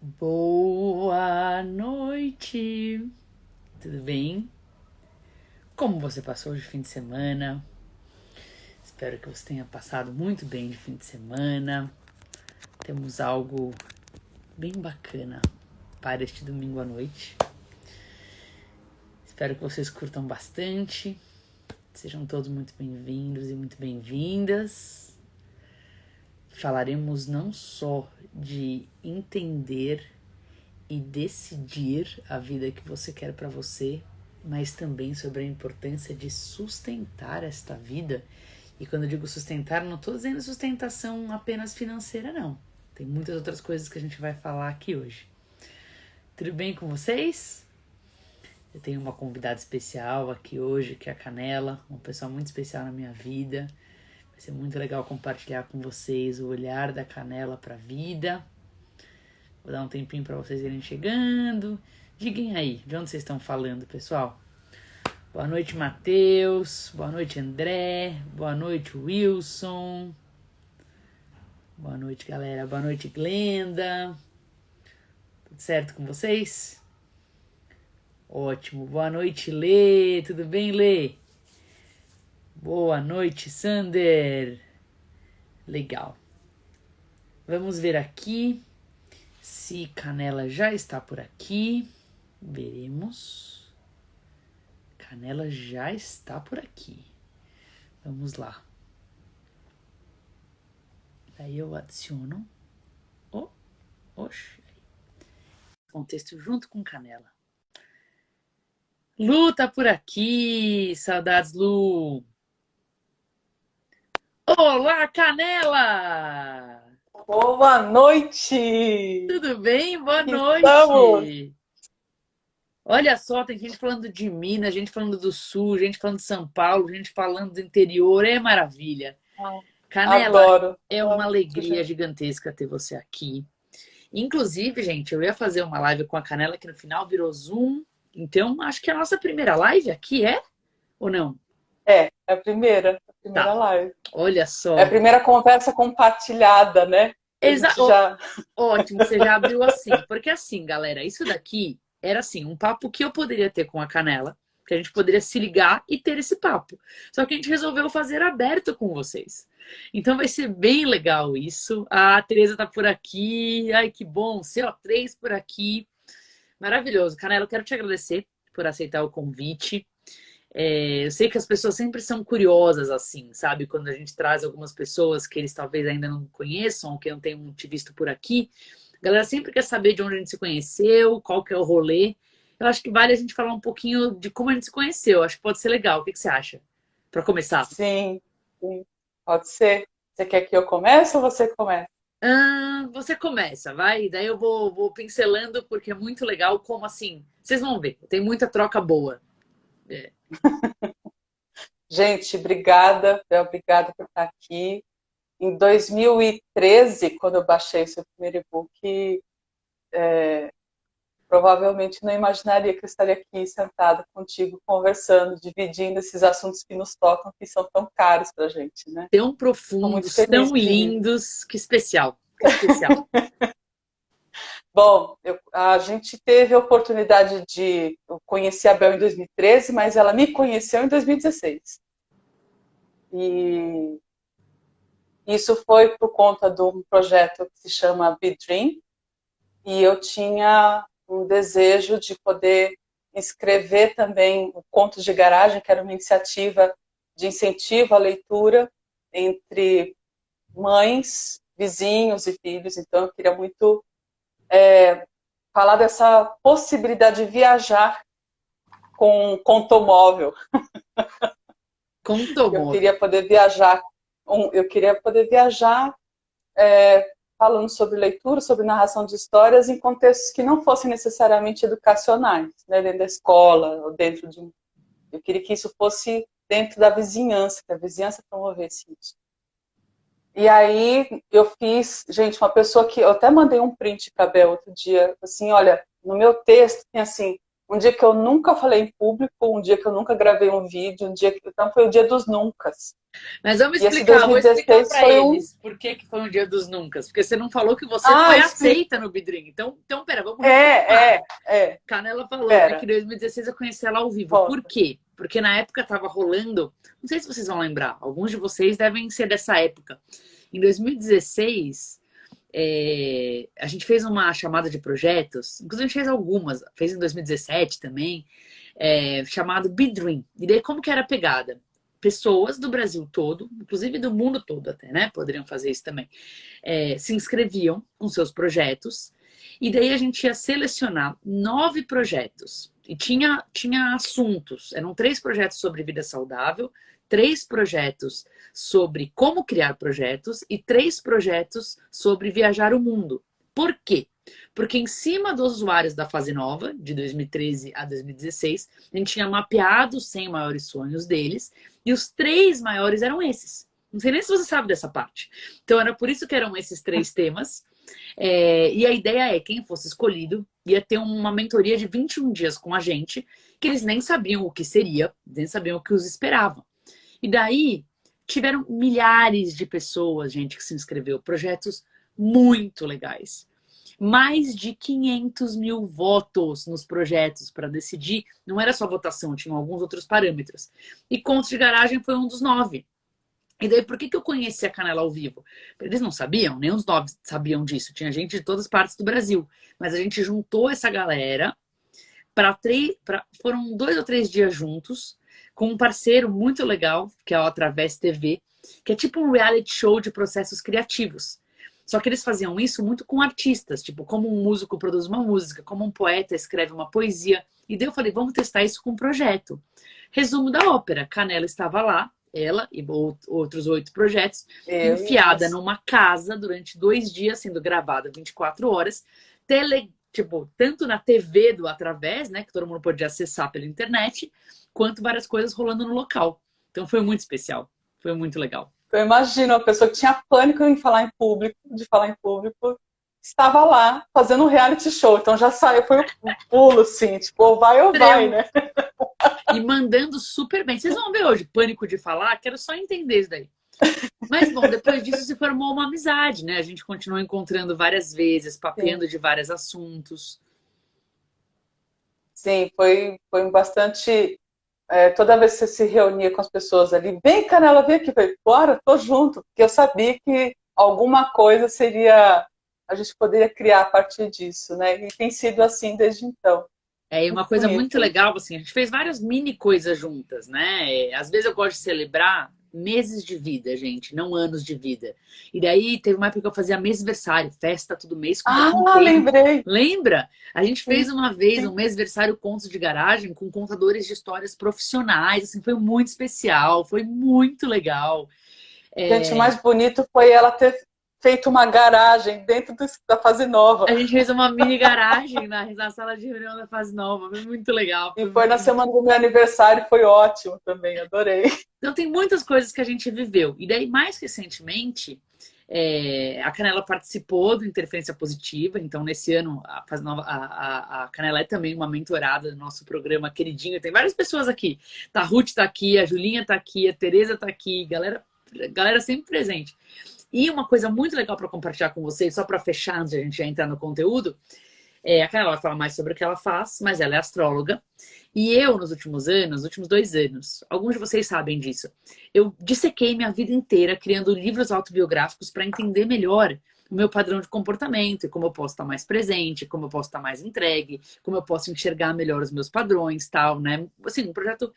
Boa noite! Tudo bem? Como você passou de fim de semana? Espero que você tenha passado muito bem de fim de semana. Temos algo bem bacana para este domingo à noite. Espero que vocês curtam bastante. Sejam todos muito bem-vindos e muito bem-vindas. Falaremos não só de entender e decidir a vida que você quer para você, mas também sobre a importância de sustentar esta vida. E quando eu digo sustentar, não estou dizendo sustentação apenas financeira, não. Tem muitas outras coisas que a gente vai falar aqui hoje. Tudo bem com vocês? Eu tenho uma convidada especial aqui hoje, que é a Canela, uma pessoa muito especial na minha vida. Vai ser muito legal compartilhar com vocês o olhar da Canela para a vida. Vou dar um tempinho para vocês irem chegando. Digam aí, de onde vocês estão falando, pessoal? Boa noite, Matheus. Boa noite, André. Boa noite, Wilson. Boa noite, galera. Boa noite, Glenda. Tudo certo com vocês? Ótimo. Boa noite, Lê. Tudo bem, Lê? Boa noite, Sander. Legal. Vamos ver aqui se Canela já está por aqui. Veremos. Canela já está por aqui. Vamos lá. Daí eu adiciono contexto junto com Canela. Lu tá por aqui. Saudades, Lu. Olá, Canela! Boa noite! Tudo bem? Boa Aqui estamos! noite! Olha só, tem gente falando de Minas, gente falando do Sul, gente falando de São Paulo, gente falando do interior. É maravilha. Canela, Adoro. é uma alegria gigantesca ter você aqui. Inclusive, gente, eu ia fazer uma live com a Canela que no final virou Zoom. Então, acho que é a nossa primeira live aqui é? Ou não? É a primeira Tá, live. olha É a só. primeira conversa compartilhada, né? A gente já. Ótimo que você já abriu assim. Porque assim, galera, isso daqui era assim, um papo que eu poderia ter com a Canela, que a gente poderia se ligar e ter esse papo. Só que a gente resolveu fazer aberto com vocês. Então vai ser bem legal isso. A Tereza tá por aqui. Ai, que bom. CO3 por aqui. Maravilhoso. Canela, eu quero te agradecer por aceitar o convite. Eu sei que as pessoas sempre são curiosas, assim, sabe? Quando a gente traz algumas pessoas que eles talvez ainda não conheçam, ou que não tenham te visto por aqui. A galera sempre quer saber de onde a gente se conheceu, qual que é o rolê. Eu acho que vale a gente falar um pouquinho de como a gente se conheceu. Acho que pode ser legal. O que você acha? Para começar. Sim, sim. Pode ser. Você quer que eu comece ou você começa? Você começa, vai. Daí eu vou pincelando, porque é muito legal. Como assim? Vocês vão ver. Tem muita troca boa. É. Gente, obrigada, obrigada por estar aqui. Em 2013, quando eu baixei seu primeiro e-book, provavelmente não imaginaria que eu estaria aqui sentada contigo, conversando, dividindo esses assuntos que nos tocam, que são tão caros para a gente, né? Tão Estou muito profundos, feliz tão de vir. lindos. Que especial. Que especial. Bom, a gente teve a oportunidade de eu conhecer a Bel em 2013, mas ela me conheceu em 2016. E isso foi por conta de um projeto que se chama Be Dream, e eu tinha um desejo de poder escrever também o Contos de Garagem, que era uma iniciativa de incentivo à leitura entre mães, vizinhos e filhos. Então eu queria muito falar dessa possibilidade de viajar com contomóvel. Eu Contomóvel. queria poder viajar, eu queria poder viajar falando sobre leitura, sobre narração de histórias em contextos que não fossem necessariamente educacionais, né, dentro da escola ou dentro de um. Eu queria que isso fosse dentro da vizinhança, que a vizinhança promovesse isso. E aí eu fiz, gente, uma pessoa que eu até mandei um print para a Bel outro dia, assim, olha, no meu texto tem assim um dia que eu nunca falei em público, um dia que eu nunca gravei um vídeo, um dia que... Então foi o dia dos nuncas. Mas vamos E esse explicar, vou explicar 2016 para foi um... eles por que que foi um dia dos nuncas. Porque você não falou que você Ah, foi explica. aceita no Bidrim. Então, pera, vamos recapitular. Canela falou, né, que em 2016 eu conheci ela ao vivo. Por Volta. quê? Porque na época tava rolando, não sei se vocês vão lembrar, alguns de vocês devem ser dessa época. Em 2016, a gente fez uma chamada de projetos, inclusive a gente fez algumas, fez em 2017 também, chamado Bidrim. E daí como que era a pegada? Pessoas do Brasil todo, inclusive do mundo todo até, né? Poderiam fazer isso também. Se inscreviam com seus projetos e daí a gente ia selecionar 9 projetos. E tinha assuntos. Eram 3 projetos sobre vida saudável, 3 projetos sobre como criar projetos e 3 projetos sobre viajar o mundo. Por quê? Porque em cima dos usuários da fase nova, de 2013 a 2016, a gente tinha mapeado os 100 maiores sonhos deles e os 3 maiores eram esses. Não sei nem se você sabe dessa parte. Então era por isso que eram esses 3 temas. E a ideia é, quem fosse escolhido ia ter uma mentoria de 21 dias com a gente, que eles nem sabiam o que seria, nem sabiam o que os esperava. E daí tiveram milhares de pessoas, gente, que se inscreveu, projetos muito legais. Mais de 500 mil votos nos projetos para decidir. Não era só votação, tinham alguns outros parâmetros. E Contos de Garagem foi um dos 9. E daí, por que eu conheci a Canela ao vivo? Eles não sabiam, nem os 9 sabiam disso. Tinha gente de todas as partes do Brasil. Mas a gente juntou essa galera foram 2 ou 3 dias juntos, com um parceiro muito legal, que é o Através TV, que é tipo um reality show de processos criativos. Só que eles faziam isso muito com artistas, tipo, como um músico produz uma música, como um poeta escreve uma poesia. E daí eu falei, vamos testar isso com um projeto. Resumo da ópera, Canela estava lá, ela e outros 8 projetos, enfiada numa casa durante 2 dias, sendo gravada 24 horas, tanto na TV do Através, né, que todo mundo podia acessar pela internet, quanto várias coisas rolando no local. Então foi muito especial, foi muito legal. Eu imagino uma pessoa que tinha pânico de falar em público, estava lá fazendo um reality show. Então já saiu, foi um pulo, assim, tipo, ou vai, né? E mandando super bem. Vocês vão ver hoje, pânico de falar, quero só entender isso daí. Mas, bom, depois disso se formou uma amizade, né? A gente continuou encontrando várias vezes, papeando de vários assuntos. Sim, foi bastante... toda vez que você se reunia com as pessoas ali, vem, Canela, vem aqui, bora, tô junto, porque eu sabia que alguma coisa a gente poderia criar a partir disso, né? E tem sido assim desde então. E uma coisa muito legal, assim, a gente fez várias mini coisas juntas, né? Às vezes eu gosto de celebrar meses de vida, gente, não anos de vida. E daí teve uma época que eu fazia mêsversário, festa todo mês. Lembrei! Lembra? A gente fez uma vez um mêsversário Contos de Garagem com contadores de histórias profissionais, assim, foi muito especial, foi muito legal. Gente, o mais bonito foi ela ter feito uma garagem dentro da fase nova. A gente fez uma mini garagem na sala de reunião da fase nova, foi muito legal. Foi na semana do meu aniversário, foi ótimo também, adorei. Então tem muitas coisas que a gente viveu. E daí, mais recentemente, a Canela participou do Interferência Positiva. Então, nesse ano, a Canela é também uma mentorada do nosso programa queridinho. Tem várias pessoas aqui. A Ruth tá aqui, a Julinha tá aqui, a Tereza tá aqui, galera sempre presente. E uma coisa muito legal para compartilhar com vocês, só para fechar antes de a gente já entrar no conteúdo, a Canela vai falar mais sobre o que ela faz, mas ela é astróloga. E eu, nos últimos 2 anos, alguns de vocês sabem disso, eu dissequei minha vida inteira criando livros autobiográficos para entender melhor o meu padrão de comportamento e como eu posso estar mais presente, como eu posso estar mais entregue, como eu posso enxergar melhor os meus padrões, tal, né? Assim, um projeto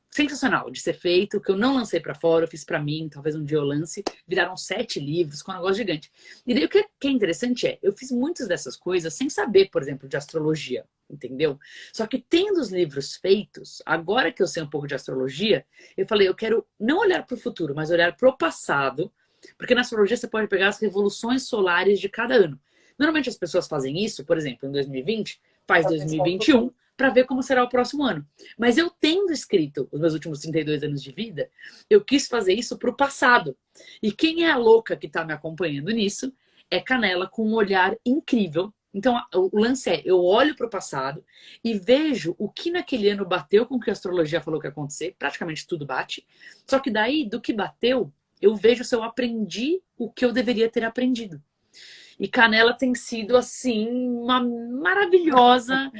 sensacional de ser feito, que eu não lancei para fora, eu fiz para mim, talvez um dia eu lance. Viraram 7 livros, com um negócio gigante. E daí o que é interessante eu fiz muitas dessas coisas sem saber, por exemplo, de astrologia, entendeu? Só que tendo os livros feitos, agora que eu sei um pouco de astrologia, eu falei, eu quero não olhar para o futuro, mas olhar para o passado, porque na astrologia você pode pegar as revoluções solares de cada ano. Normalmente as pessoas fazem isso, por exemplo, em 2020, faz 2021, para ver como será o próximo ano. Mas eu tendo escrito os meus últimos 32 anos de vida, eu quis fazer isso para o passado. E quem é a louca que está me acompanhando nisso é Canela, com um olhar incrível, Então, o lance é, eu olho para o passado e vejo o que naquele ano bateu com o que a astrologia falou que ia acontecer, praticamente tudo bate. Só que daí, do que bateu, eu vejo se eu aprendi o que eu deveria ter aprendido. E Canela tem sido, assim, uma maravilhosa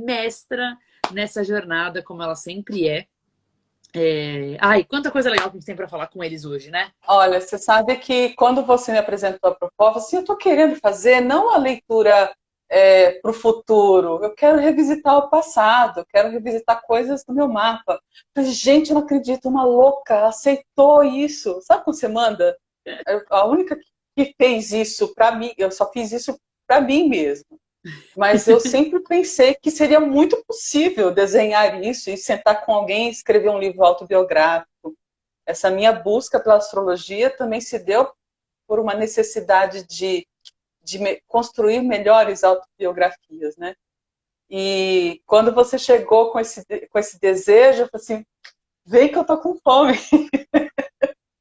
mestra nessa jornada, como ela sempre é. Ai, quanta coisa legal que a gente tem para falar com eles hoje, né? Olha, você sabe que quando você me apresentou a proposta, assim, eu estou querendo fazer não a leitura para o futuro, eu quero revisitar o passado, eu quero revisitar coisas do meu mapa. Falei, gente, eu não acredito, uma louca aceitou isso. Sabe quando você manda? A única que fez isso para mim, eu só fiz isso para mim mesmo. Mas eu sempre pensei que seria muito possível desenhar isso e sentar com alguém e escrever um livro autobiográfico. Essa minha busca pela astrologia também se deu por uma necessidade de construir melhores autobiografias, né? E quando você chegou com esse desejo, eu falei assim, vem que eu tô com fome.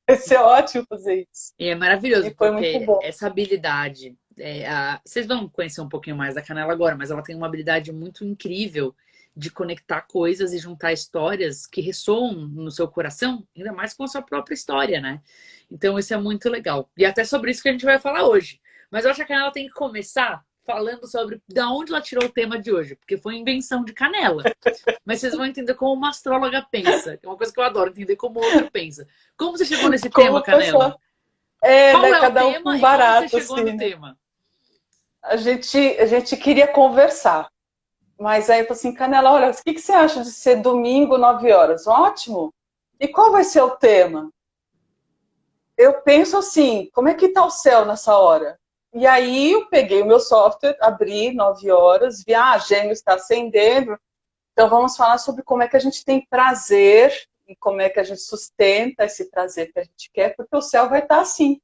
Vai ser ótimo fazer isso. E é maravilhoso, E foi muito porque bom. essa habilidade. Vocês vão conhecer um pouquinho mais da Canela agora, mas ela tem uma habilidade muito incrível de conectar coisas e juntar histórias que ressoam no seu coração, ainda mais com a sua própria história, né? Então isso é muito legal. E até sobre isso que a gente vai falar hoje. Mas eu acho que a Canela tem que começar falando sobre da onde ela tirou o tema de hoje, porque foi invenção de Canela. Mas vocês vão entender como uma astróloga pensa, que é uma coisa que eu adoro, entender como o outro pensa. Como você chegou nesse tema, Como Canela? pessoa, Qual né, é o cada um tema com e como você barato, chegou assim, no né? tema? A gente queria conversar. Mas aí eu falei assim, Canela, olha, o que você acha de ser domingo, 9 horas? Ótimo. E qual vai ser o tema? Eu penso assim, como é que está o céu nessa hora? E aí eu peguei o meu software, abri 9 horas, vi, Gêmeos está ascendendo, então vamos falar sobre como é que a gente tem prazer e como é que a gente sustenta esse prazer que a gente quer, porque o céu vai estar assim.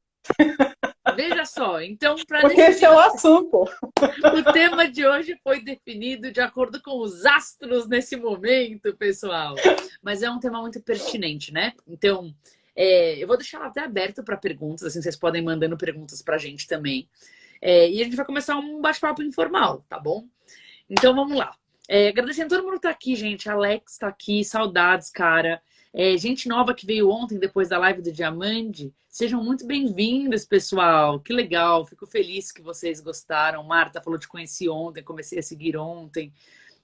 Veja só, então, para Porque esse é definir o assunto. o tema de hoje foi definido de acordo com os astros nesse momento, pessoal. Mas é um tema muito pertinente, né? Então, eu vou deixar até aberto para perguntas, assim, vocês podem mandando perguntas para a gente também. E a gente vai começar um bate-papo informal, tá bom? Então vamos lá. Agradecendo todo mundo que tá aqui, gente. Alex tá aqui, saudades, cara. Gente nova que veio ontem, depois da live do Diamante. Sejam muito bem-vindos, pessoal. Que legal, fico feliz que vocês gostaram. Marta falou: te conheci ontem, comecei a seguir ontem.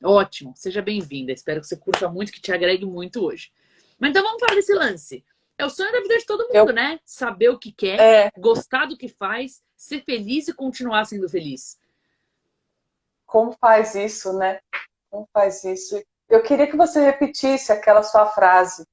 Ótimo, seja bem-vinda. Espero que você curta muito, que te agregue muito hoje. Mas então vamos falar desse lance. É o sonho da vida de todo mundo, né? Saber o que quer, gostar do que faz, ser feliz e continuar sendo feliz. Como faz isso, né? Como faz isso? Eu queria que você repetisse aquela sua frase,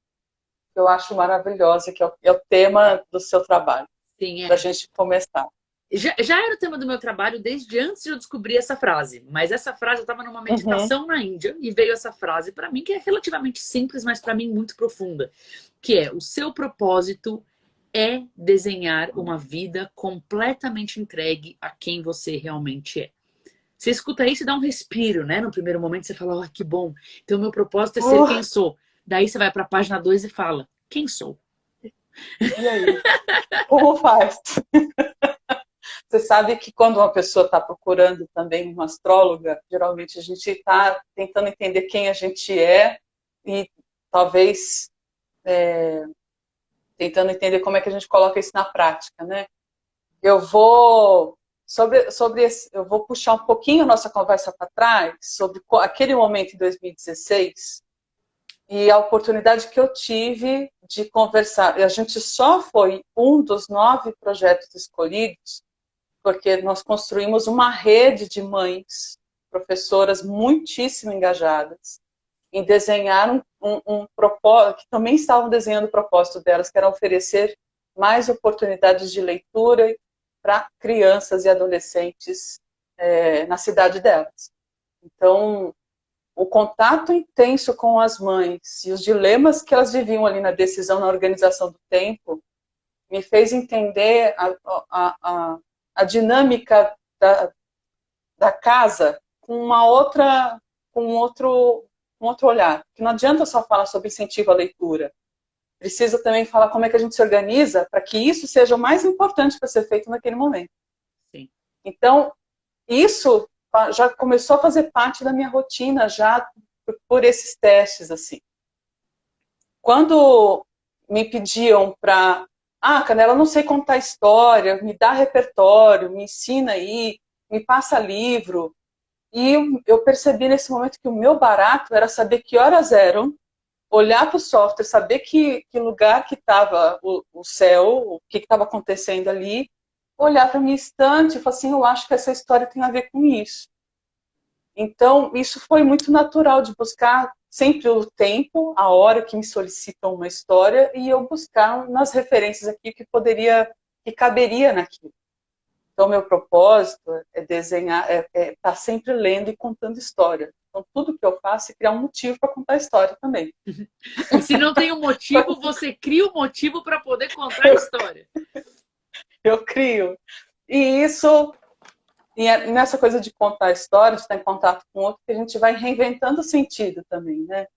que eu acho maravilhosa, que é o tema do seu trabalho, Sim, para a gente começar. Já era o tema do meu trabalho desde antes de eu descobrir essa frase. Mas essa frase, eu estava numa meditação na Índia e veio essa frase para mim, que é relativamente simples, mas para mim muito profunda. Que é, o seu propósito é desenhar uma vida completamente entregue a quem você realmente é. Você escuta isso e dá um respiro, né? No primeiro momento você fala, que bom. Então, meu propósito é ser quem sou. Daí você vai para a página 2 e fala, quem sou? E aí? Como faz? Você sabe que quando uma pessoa está procurando também uma astróloga, geralmente a gente está tentando entender quem a gente é e talvez tentando entender como é que a gente coloca isso na prática, né? Eu vou eu vou puxar um pouquinho a nossa conversa para trás sobre aquele momento em 2016 e a oportunidade que eu tive de conversar. A gente só foi um dos 9 projetos escolhidos porque nós construímos uma rede de mães, professoras muitíssimo engajadas, em desenhar um propósito, que também estavam desenhando o propósito delas, que era oferecer mais oportunidades de leitura para crianças e adolescentes na cidade delas. Então, o contato intenso com as mães e os dilemas que elas viviam ali na decisão, na organização do tempo, me fez entender a dinâmica da casa com com outro olhar. Que não adianta só falar sobre incentivo à leitura. Precisa também falar como é que a gente se organiza para que isso seja o mais importante para ser feito naquele momento. Sim. Então, isso já começou a fazer parte da minha rotina, já por esses testes, assim. Quando me pediam para... Canela, eu não sei contar história, me dá repertório, me ensina aí, me passa livro. E eu percebi nesse momento que o meu barato era saber que horas eram, olhar para o software, saber que lugar que estava o céu, o que estava acontecendo ali, olhar para a minha estante e falar assim, eu acho que essa história tem a ver com isso. Então, isso foi muito natural de buscar sempre o tempo, a hora que me solicitam uma história e eu buscar nas referências aqui que poderia, que caberia naquilo. Então, meu propósito é desenhar, estar sempre lendo e contando história. Então, tudo que eu faço é criar um motivo para contar história também. E se não tem um motivo, você cria um motivo para poder contar a história. Eu crio. E isso, nessa coisa de contar história, de estar em contato com o outro, que a gente vai reinventando o sentido também, né?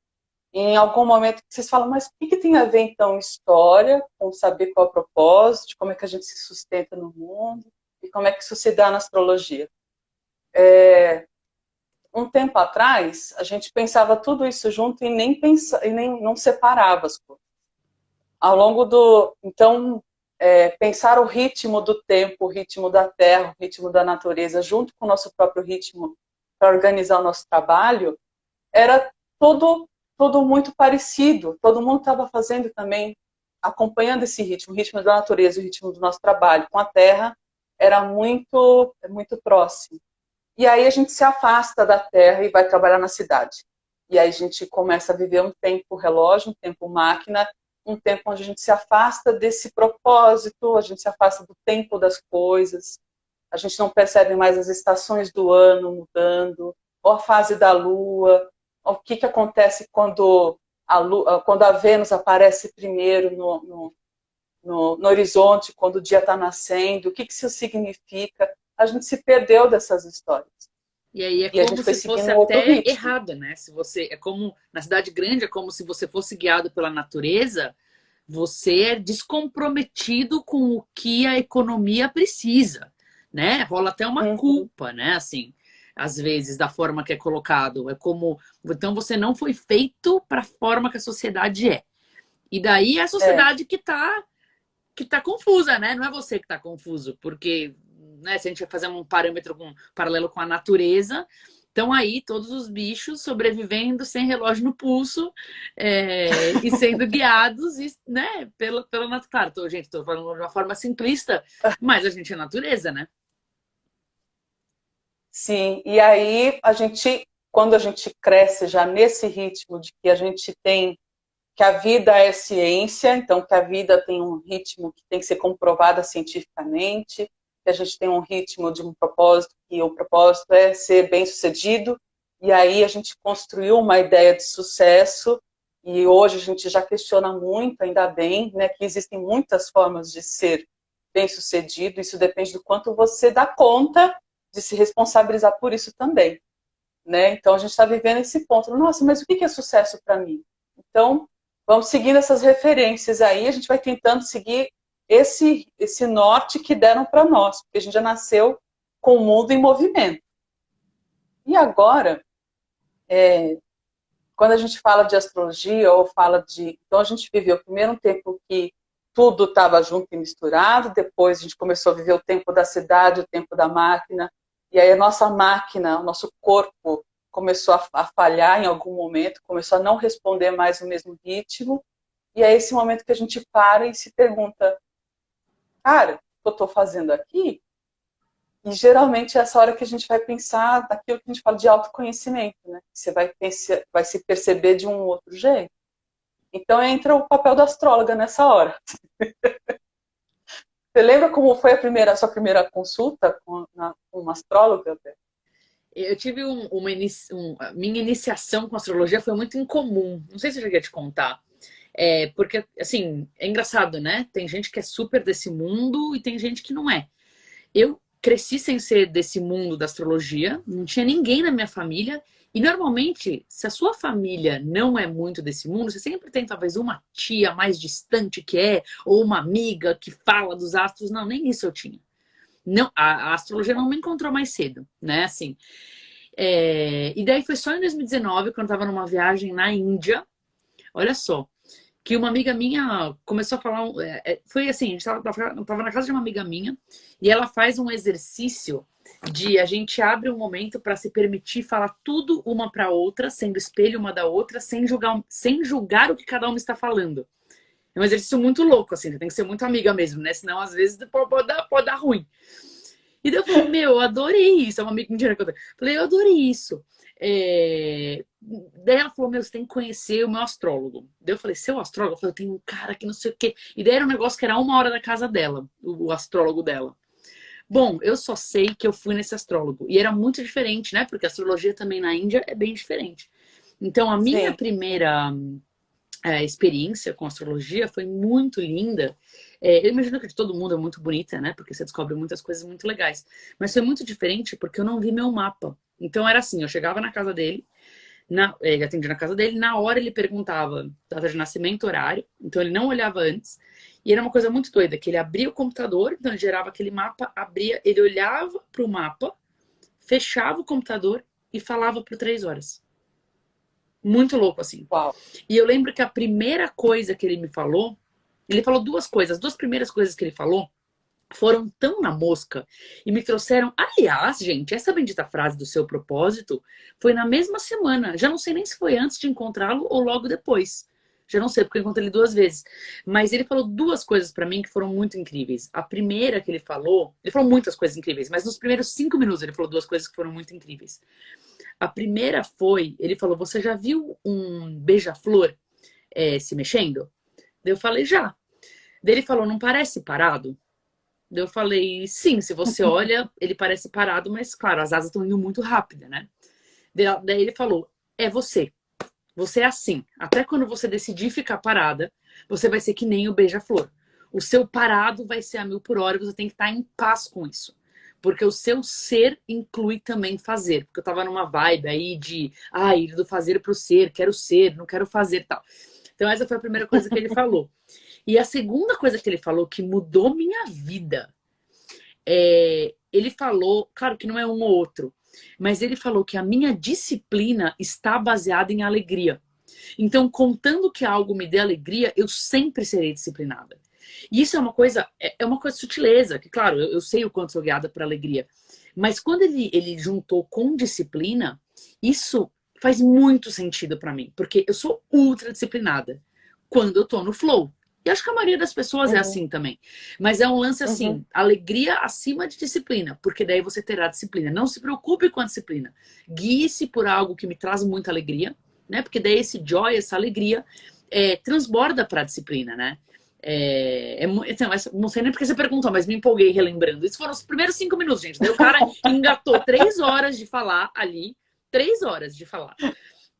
Em algum momento vocês falam, mas o que tem a ver, então, história, com saber qual é o propósito, como é que a gente se sustenta no mundo, e como é que isso se dá na astrologia? Um tempo atrás, a gente pensava tudo isso junto e nem não separava as coisas. Ao longo do... Então, pensar o ritmo do tempo, o ritmo da terra, o ritmo da natureza, junto com o nosso próprio ritmo para organizar o nosso trabalho, era tudo muito parecido. Todo mundo estava fazendo também, acompanhando esse ritmo, o ritmo da natureza, o ritmo do nosso trabalho com a terra, era muito próximo. E aí a gente se afasta da terra e vai trabalhar na cidade. E aí a gente começa a viver um tempo relógio, um tempo máquina, um tempo onde a gente se afasta desse propósito, a gente se afasta do tempo das coisas, a gente não percebe mais as estações do ano mudando, ou a fase da lua, o que acontece quando a Vênus aparece primeiro no horizonte, quando o dia está nascendo, o que isso significa. A gente se perdeu dessas histórias. E aí é E a gente como foi se fosse seguindo um outro até ritmo. errado, né? Se você é como na cidade grande é como se você fosse guiado pela natureza, você é descomprometido com o que a economia precisa, né? Rola até uma Uhum. culpa, né? Assim, às vezes da forma que é colocado, é como então você não foi feito para a forma que a sociedade é. E daí é a É, sociedade que tá confusa, né? Não é você que tá confuso, porque né, se a gente vai fazer um parâmetro com, paralelo com a natureza, estão aí todos os bichos sobrevivendo sem relógio no pulso e sendo guiados né, pela natureza. Claro, gente, estou falando de uma forma simplista, mas a gente é natureza, né? sim. E aí quando a gente cresce já nesse ritmo de que a gente tem que a vida é ciência, então que a vida tem um ritmo que tem que ser comprovada cientificamente, que a gente tem um ritmo de um propósito, que o propósito é ser bem-sucedido, e aí a gente construiu uma ideia de sucesso, e hoje a gente já questiona muito, ainda bem, né, que existem muitas formas de ser bem-sucedido, isso depende do quanto você dá conta de se responsabilizar por isso também. Né? Então a gente está vivendo esse ponto. Nossa, mas o que é sucesso para mim? Então, vamos seguindo essas referências aí, a gente vai tentando seguir esse norte que deram para nós, porque a gente já nasceu com o mundo em movimento. E agora, quando a gente fala de astrologia ou fala de... Então a gente viveu primeiro um tempo que tudo estava junto e misturado, depois a gente começou a viver o tempo da cidade, o tempo da máquina, e aí a nossa máquina, o nosso corpo começou a falhar em algum momento, começou a não responder mais no mesmo ritmo, e é esse momento que a gente para e se pergunta, cara, o que eu estou fazendo aqui? E geralmente é essa hora que a gente vai pensar daquilo que a gente fala de autoconhecimento, né? Você vai se perceber de um outro jeito. Então entra o papel da astróloga nessa hora. Você lembra como foi a sua primeira consulta com uma astróloga? Eu tive minha iniciação com astrologia foi muito incomum. Não sei se eu cheguei a te contar. Porque, assim, é engraçado, né? Tem gente que é super desse mundo e tem gente que não é. Eu cresci sem ser desse mundo da astrologia, não tinha ninguém na minha família. E normalmente, se a sua família não é muito desse mundo, você sempre tem talvez uma tia mais distante que é, ou uma amiga que fala dos astros. Não, nem isso eu tinha. Não, a astrologia não me encontrou mais cedo, né? Assim. E daí foi só em 2019, quando eu tava numa viagem na Índia. Olha só, que uma amiga minha começou a falar. Foi assim, a gente tava na casa de uma amiga minha e ela faz um exercício de a gente abre um momento para se permitir falar tudo uma para outra, sendo espelho uma da outra, sem julgar o que cada uma está falando. É um exercício muito louco, assim, você tem que ser muito amiga mesmo, né? Senão, às vezes, pode dar ruim. E daí eu falei, meu, eu adorei isso. É uma amiga mentira que eu falei, eu adorei isso. Daí ela falou, meu, você tem que conhecer o meu astrólogo. Daí eu falei, seu astrólogo? Eu falei, eu tenho um cara que não sei o quê. E daí era um negócio que era 1 hora da casa dela, o astrólogo dela. Bom, eu só sei que eu fui nesse astrólogo. E era muito diferente, né? Porque a astrologia também na Índia é bem diferente. Então, a minha Sim. primeira experiência com astrologia foi muito linda. Eu imagino que de todo mundo é muito bonita, né? Porque você descobre muitas coisas muito legais. Mas foi muito diferente porque eu não vi meu mapa. Então era assim, eu chegava na casa dele, ele atendia na casa dele, na hora ele perguntava data de nascimento, horário, então ele não olhava antes. E era uma coisa muito doida, que ele abria o computador, então ele gerava aquele mapa, abria, ele olhava para o mapa, fechava o computador e falava por 3 horas. Muito louco, assim. Uau. E eu lembro que a primeira coisa que ele falou 2 coisas. As 2 primeiras coisas que ele falou foram tão na mosca e me trouxeram. Aliás, gente, essa bendita frase do seu propósito foi na mesma semana. Já não sei nem se foi antes de encontrá-lo ou logo depois. Já não sei, porque eu encontrei ele 2 vezes. Mas ele falou 2 coisas pra mim que foram muito incríveis. A primeira que ele falou muitas coisas incríveis, mas nos primeiros 5 minutos ele falou 2 coisas que foram muito incríveis. A primeira foi, ele falou, você já viu um beija-flor se mexendo? Daí eu falei, já. Daí ele falou, não parece parado? Daí eu falei, sim, se você olha, ele parece parado, mas claro, as asas estão indo muito rápida, né? Daí ele falou, é você. Você é assim. Até quando você decidir ficar parada, você vai ser que nem o beija-flor. O seu parado vai ser a 1000 por hora e você tem que estar em paz com isso. Porque o seu ser inclui também fazer. Porque eu tava numa vibe aí de, ir do fazer pro ser, não quero fazer tal. Então essa foi a primeira coisa que ele falou. E a segunda coisa que ele falou que mudou minha vida, ele falou, claro que não é um ou outro, mas ele falou que a minha disciplina está baseada em alegria. Então, contando que algo me dê alegria, eu sempre serei disciplinada. E isso é uma coisa sutileza, que claro, eu sei o quanto sou guiada por alegria. Mas quando ele juntou com disciplina, isso faz muito sentido para mim, porque eu sou ultra disciplinada quando eu tô no flow. E acho que a maioria das pessoas é Uhum. assim também. Mas é um lance Uhum. assim, alegria acima de disciplina, porque daí você terá disciplina. Não se preocupe com a disciplina. Guie-se por algo que me traz muita alegria, né? Porque daí esse joy, essa alegria, transborda para a disciplina, né? Então, não sei nem porque você perguntou, mas me empolguei relembrando. Isso foram os primeiros 5 minutos, gente. Daí o cara engatou 3 horas de falar ali, 3 horas de falar.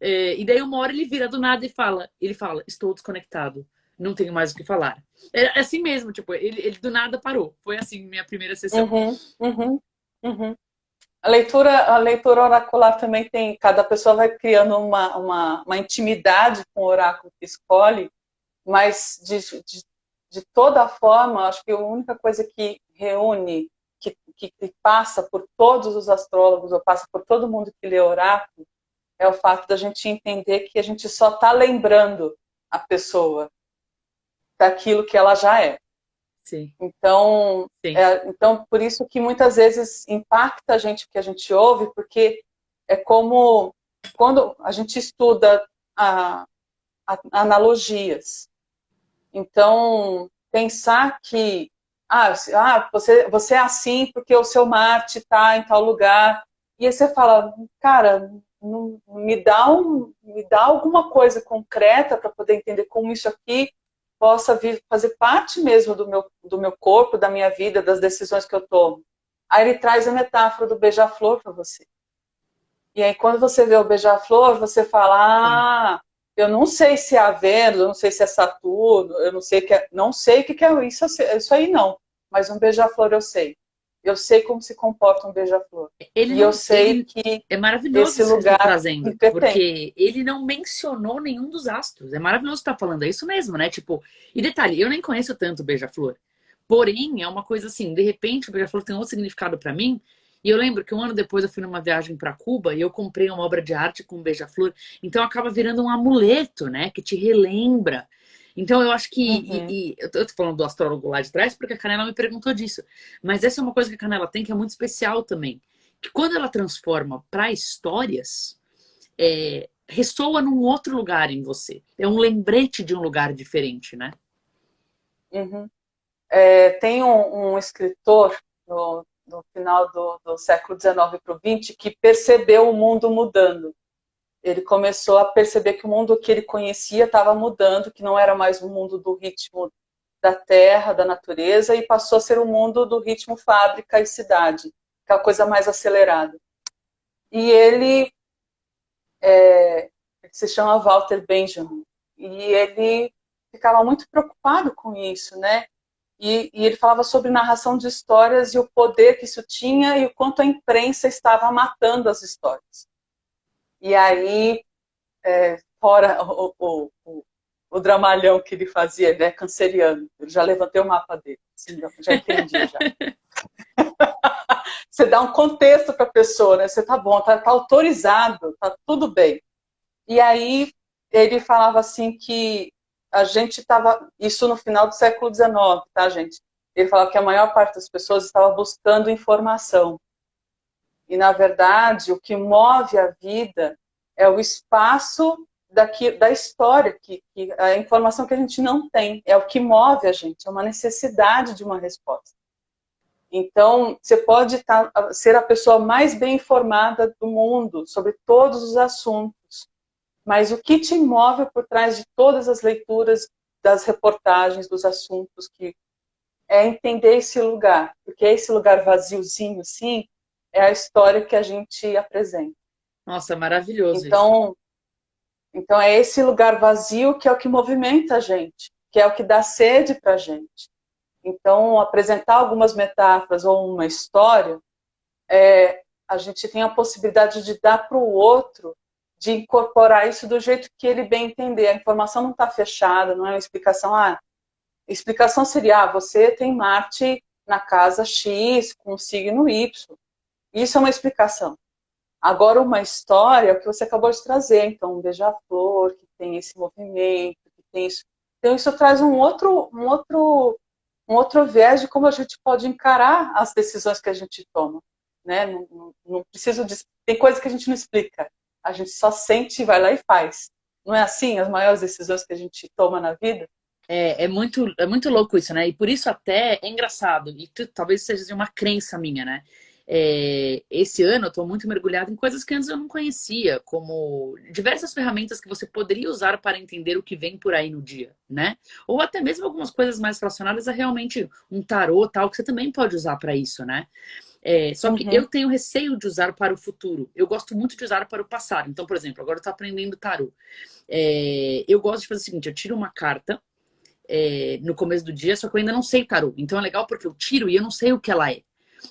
E daí 1 hora ele vira do nada e ele fala, estou desconectado, não tenho mais o que falar. É assim mesmo, tipo, ele do nada parou. Foi assim minha primeira sessão. Uhum. Uhum. Uhum. A leitura oracular também tem, cada pessoa vai criando uma intimidade com o oráculo que escolhe, mas de toda forma, acho que a única coisa que reúne, que passa por todos os astrólogos, ou passa por todo mundo que lê oráculo, é o fato da gente entender que a gente só está lembrando a pessoa daquilo que ela já é. Sim, Então, sim. então, por isso que muitas vezes impacta a gente o que a gente ouve, porque é como quando a gente estuda analogias. Então, pensar que você é assim porque o seu Marte está em tal lugar, e aí você fala, cara, me dá alguma coisa concreta para poder entender como isso aqui possa vir fazer parte mesmo do meu corpo, da minha vida, das decisões que eu tomo. Aí ele traz a metáfora do beija-flor para você. E aí quando você vê o beija-flor, você Sim. fala, eu não sei se é a Vênus, eu não sei se é Saturno, eu não sei o que é isso aí não, mas um beija-flor eu sei. Eu sei como se comporta um beija-flor. Ele E eu não, sei ele que é maravilhoso esse isso que você está lugar trazendo, me pertence. porque ele não mencionou nenhum dos astros. É maravilhoso estar falando, é isso mesmo, né? Tipo, e detalhe, eu nem conheço tanto o Beija-Flor. Porém, é uma coisa assim, de repente, o beija-flor tem outro significado para mim. E eu lembro que um ano depois eu fui numa viagem para Cuba e eu comprei uma obra de arte com beija-flor. Então acaba virando um amuleto, né? Que te relembra. Então eu acho que. Uhum. Eu tô falando do astrólogo lá de trás porque a Canela me perguntou disso. Mas essa é uma coisa que a Canela tem que é muito especial também. Que quando ela transforma para histórias, ressoa num outro lugar em você. É um lembrete de um lugar diferente, né? Uhum. Tem um escritor no final do século XIX para o XX que percebeu o mundo mudando. Ele começou a perceber que o mundo que ele conhecia estava mudando, que não era mais o mundo do ritmo da terra, da natureza, e passou a ser o mundo do ritmo fábrica e cidade, que é a coisa mais acelerada. E ele se chama Walter Benjamin, e ele ficava muito preocupado com isso, né? E ele falava sobre narração de histórias e o poder que isso tinha e o quanto a imprensa estava matando as histórias. E aí, fora o dramalhão que ele fazia, ele é canceriano, eu já levantei o mapa dele, assim, já entendi já. Você dá um contexto para a pessoa, né? Você tá bom, tá autorizado, tá tudo bem. E aí ele falava assim que a gente estava, isso no final do século XIX, tá, gente? Ele falava que a maior parte das pessoas estava buscando informação. E, na verdade, o que move a vida é o espaço da história, que a informação que a gente não tem, é o que move a gente, é uma necessidade de uma resposta. Então, você pode ser a pessoa mais bem informada do mundo sobre todos os assuntos, mas o que te move por trás de todas as leituras, das reportagens, dos assuntos, que é entender esse lugar, porque esse lugar vaziozinho, sim, é a história que a gente apresenta. Nossa, maravilhoso isso. Então, então é esse lugar vazio que é o que movimenta a gente, que é o que dá sede para a gente. Então, apresentar algumas metáforas ou uma história, a gente tem a possibilidade de dar para o outro, de incorporar isso do jeito que ele bem entender. A informação não está fechada, não é uma explicação. A explicação seria, você tem Marte na casa X com o signo Y. Isso é uma explicação. Agora, uma história é o que você acabou de trazer. Então, um beija-flor, que tem esse movimento, que tem isso. Então, isso traz um outro viés de como a gente pode encarar as decisões que a gente toma. Né? Não preciso de... Tem coisa que a gente não explica. A gente só sente, vai lá e faz. Não é assim as maiores decisões que a gente toma na vida? É muito louco isso, né? E por isso até é engraçado, e talvez seja uma crença minha, né? Esse ano eu tô muito mergulhada em coisas que antes eu não conhecia, como diversas ferramentas que você poderia usar para entender o que vem por aí no dia, né? Ou até mesmo algumas coisas mais relacionadas a realmente um tarô, tal, que você também pode usar para isso, né? Só que eu Uhum. tenho receio de usar para o futuro. Eu gosto muito de usar para o passado. Então, por exemplo, agora eu tô aprendendo tarô. Eu gosto de fazer o seguinte: eu tiro uma carta no começo do dia, só que eu ainda não sei tarô. Então é legal porque eu tiro e eu não sei o que ela é.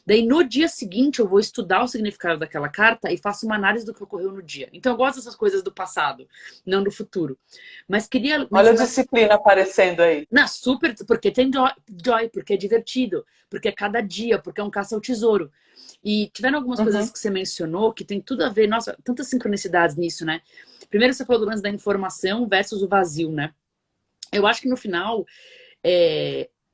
Daí no dia seguinte eu vou estudar o significado daquela carta e faço uma análise do que ocorreu no dia. Então eu gosto dessas coisas do passado, não do futuro. Mas queria Olha a mencionar. disciplina aparecendo aí. Na super, porque tem joy, porque é divertido, porque é cada dia, porque é um caça ao tesouro. E tiveram algumas coisas Uhum. que você mencionou que tem tudo a ver, nossa, tantas sincronicidades nisso, né? Primeiro você falou do lance da informação versus o vazio, né? Eu acho que no final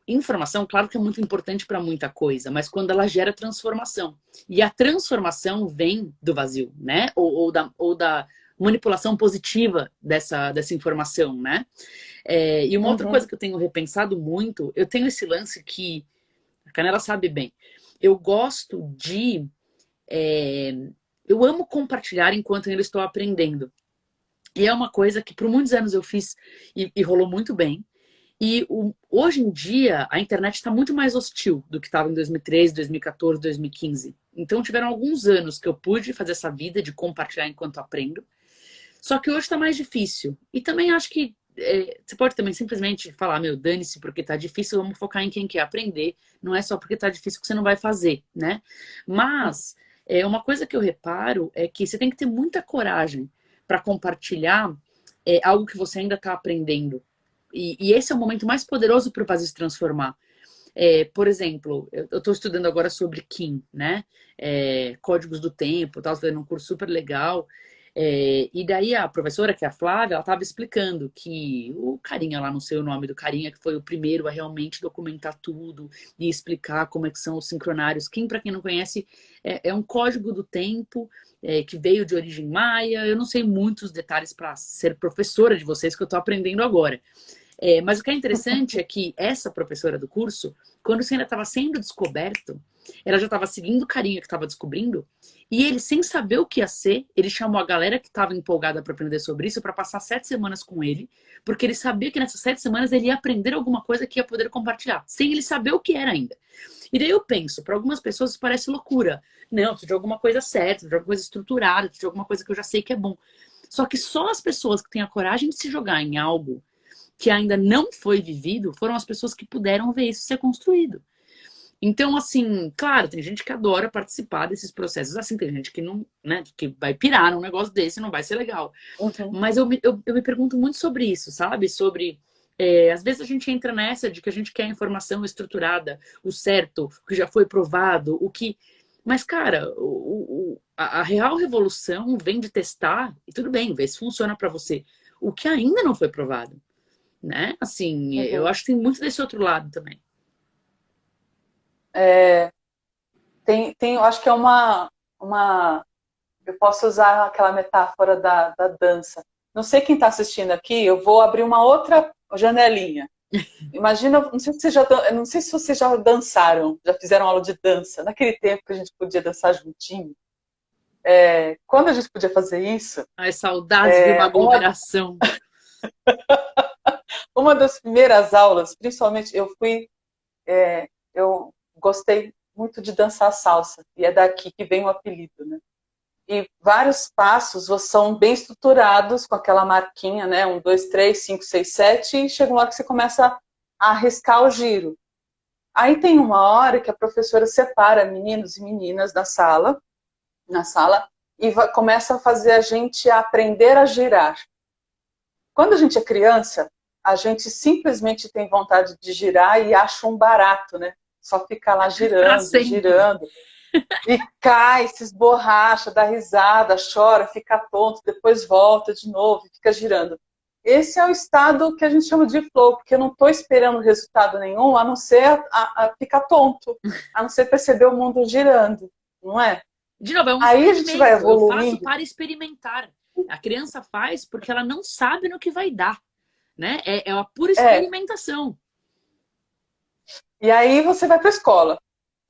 informação, claro que é muito importante para muita coisa, mas quando ela gera transformação. E a transformação vem do vazio, né? Ou da manipulação positiva dessa informação, né? E uma outra Uhum. coisa que eu tenho repensado muito, eu tenho esse lance que a Canela sabe bem. Eu gosto de. é, eu amo compartilhar enquanto eu estou aprendendo. E é uma coisa que por muitos anos eu fiz e rolou muito bem. E hoje em dia, a internet está muito mais hostil do que estava em 2013, 2014, 2015. Então, tiveram alguns anos que eu pude fazer essa vida de compartilhar enquanto aprendo. Só que hoje está mais difícil. E também acho que você pode também simplesmente falar, meu, dane-se porque tá difícil, vamos focar em quem quer aprender. Não é só porque tá difícil que você não vai fazer, né? Mas uma coisa que eu reparo é que você tem que ter muita coragem para compartilhar algo que você ainda está aprendendo. E esse é o momento mais poderoso para o vazio se transformar. Por exemplo, eu estou estudando agora sobre Kim, né? Códigos do tempo, estava fazendo um curso super legal. E daí a professora, que é a Flávia, ela estava explicando que o carinha lá, não sei o nome do carinha, que foi o primeiro a realmente documentar tudo e explicar como é que são os sincronários. Kim, para quem não conhece, é um código do tempo que veio de origem maia. Eu não sei muitos detalhes para ser professora de vocês, que eu estou aprendendo agora. Mas o que é interessante é que essa professora do curso, quando isso ainda estava sendo descoberto, ela já estava seguindo o carinha que estava descobrindo, e ele, sem saber o que ia ser, ele chamou a galera que estava empolgada para aprender sobre isso para passar 7 semanas com ele, porque ele sabia que nessas 7 semanas ele ia aprender alguma coisa que ia poder compartilhar, sem ele saber o que era ainda. E daí eu penso, para algumas pessoas isso parece loucura. Não, preciso de alguma coisa certa, preciso de alguma coisa estruturada, preciso de alguma coisa que eu já sei que é bom. Só que só as pessoas que têm a coragem de se jogar em algo que ainda não foi vivido, foram as pessoas que puderam ver isso ser construído. Então, assim, claro, tem gente que adora participar desses processos assim, tem gente que não, né, que vai pirar num negócio desse, não vai ser legal. Uhum. Mas eu me pergunto muito sobre isso, sabe? Sobre. Às vezes a gente entra nessa de que a gente quer a informação estruturada, o certo, o que já foi provado, o que. Mas, cara, a real revolução vem de testar, e tudo bem, ver se funciona para você. O que ainda não foi provado, né? Assim, eu Uhum. acho que tem muito desse outro lado também. Eu acho que é eu posso usar aquela metáfora da dança. Não sei quem está assistindo aqui, eu vou abrir uma outra janelinha. Imagina, não sei se vocês já dançaram, já fizeram aula de dança, naquele tempo que a gente podia dançar juntinho. Quando a gente podia fazer isso, As saudades de uma uma, aglomeração. uma das primeiras aulas, principalmente eu gostei muito de dançar salsa, e é daqui que vem o apelido, né? E vários passos são bem estruturados, com aquela marquinha, né? 1, 2, 3, 5, 6, 7, e chega uma hora que você começa a arriscar o giro. Aí tem uma hora que a professora separa meninos e meninas na sala, e começa a fazer a gente aprender a girar. Quando a gente é criança, a gente simplesmente tem vontade de girar e acha um barato, né? Só fica lá Para girando, sempre. girando. E cai, se esborracha, dá risada, chora, fica tonto, depois volta de novo, fica girando. Esse é o estado que a gente chama de flow, porque eu não estou esperando resultado nenhum, a não ser a ficar tonto, a não ser perceber o mundo girando, não é? De novo, é um Aí a gente vai experimento. Eu faço evoluindo. para experimentar. A criança faz porque ela não sabe no que vai dar, né? É uma pura É. experimentação. E aí você vai para a escola.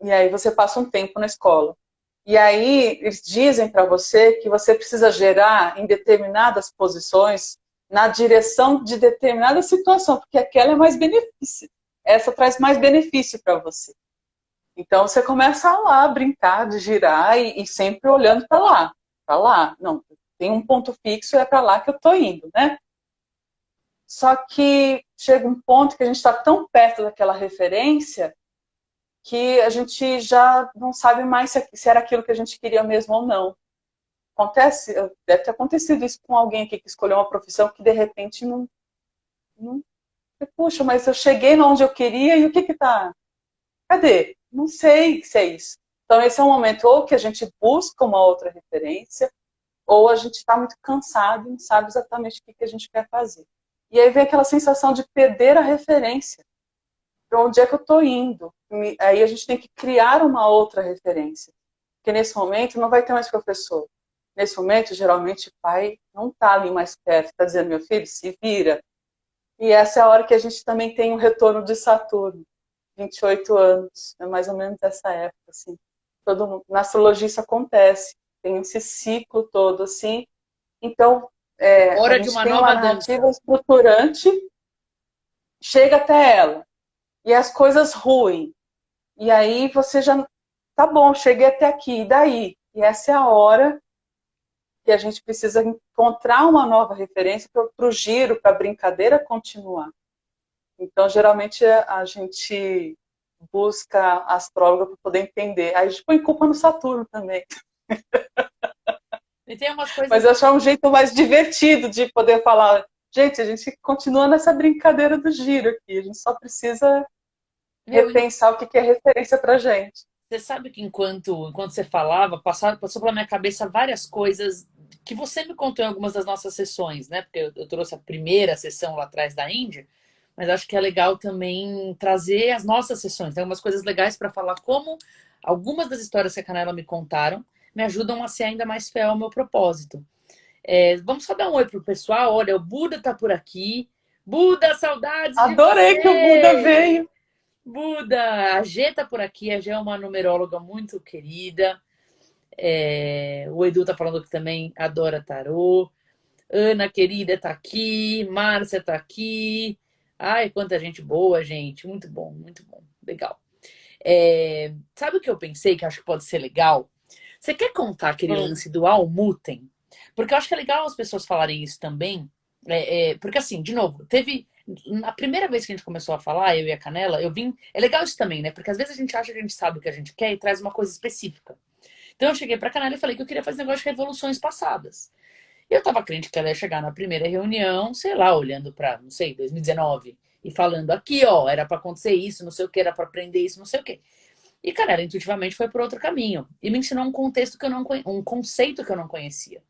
E aí você passa um tempo na escola. E aí eles dizem para você que você precisa gerar em determinadas posições na direção de determinada situação, porque aquela é mais benefício. Essa traz mais benefício para você. Então você começa a lá brincar de girar e sempre olhando para lá, para lá. Não, tem um ponto fixo, é para lá que eu estou indo, né? Só que chega um ponto que a gente está tão perto daquela referência que a gente já não sabe mais se era aquilo que a gente queria mesmo ou não. Acontece, deve ter acontecido isso com alguém aqui que escolheu uma profissão que de repente não puxa, mas eu cheguei onde eu queria e o que tá? Cadê? Não sei se é isso. Então esse é um momento ou que a gente busca uma outra referência, ou a gente está muito cansado e não sabe exatamente o que a gente quer fazer. E aí vem aquela sensação de perder a referência. Para onde é que eu estou indo? Aí a gente tem que criar uma outra referência. Porque nesse momento não vai ter mais professor. Nesse momento, geralmente, o pai não está ali mais perto, está dizendo, meu filho, se vira. E essa é a hora que a gente também tem o retorno de Saturno. 28 anos, é mais ou menos essa época, assim. Todo mundo, na astrologia isso acontece, tem esse ciclo todo, assim. Então, a Hora de gente uma tem uma nova narrativa dança. estruturante, chega até ela, e as coisas ruem. E aí você já, tá bom, cheguei até aqui, e daí? E essa é a hora que a gente precisa encontrar uma nova referência para o giro, para a brincadeira continuar. Então, geralmente, a gente busca astróloga para poder entender. Aí a gente põe culpa no Saturno também. E tem umas Mas eu coisas. acho um jeito mais divertido de poder falar, gente, a gente continua nessa brincadeira do giro aqui, a gente só precisa Meu, repensar o que é referência pra gente. você sabe que enquanto você falava, passou pela minha cabeça várias coisas que você me contou em algumas das nossas sessões, né? Porque eu trouxe a primeira sessão lá atrás da Índia, mas acho que é legal também trazer as nossas sessões. Tem algumas coisas legais para falar, como algumas das histórias que a Canela me contaram me ajudam a ser ainda mais fiel ao meu propósito. Vamos só dar um oi pro pessoal. Olha, o Buda tá por aqui. Buda, saudades de Adorei que o Buda você! veio. Buda, a Gê tá por aqui. A Gê é uma numeróloga muito querida. O Edu tá falando que também adora tarô. Ana, querida, tá aqui. Márcia tá aqui. Ai, quanta gente boa, gente. Muito bom, muito bom. Legal. Sabe o que eu pensei que acho que pode ser legal? Você quer contar aquele Hum, lance do Almuten? Porque eu acho que é legal as pessoas falarem isso também. Porque, assim, de novo, teve. Na primeira vez que a gente começou a falar, eu e a Canela, eu vim. É legal isso também, né? Porque às vezes a gente acha que a gente sabe o que a gente quer e traz uma coisa específica. Então eu cheguei pra Canela e falei que eu queria fazer negócio de revoluções passadas. E eu tava crente que ela ia chegar na primeira reunião, sei lá, olhando pra, não sei, 2019, e falando aqui, ó, era pra acontecer isso, não sei o que, era pra aprender isso, não sei o que. E, cara, ela intuitivamente foi por outro caminho. E me ensinou um contexto que eu não um conceito que eu não conhecia.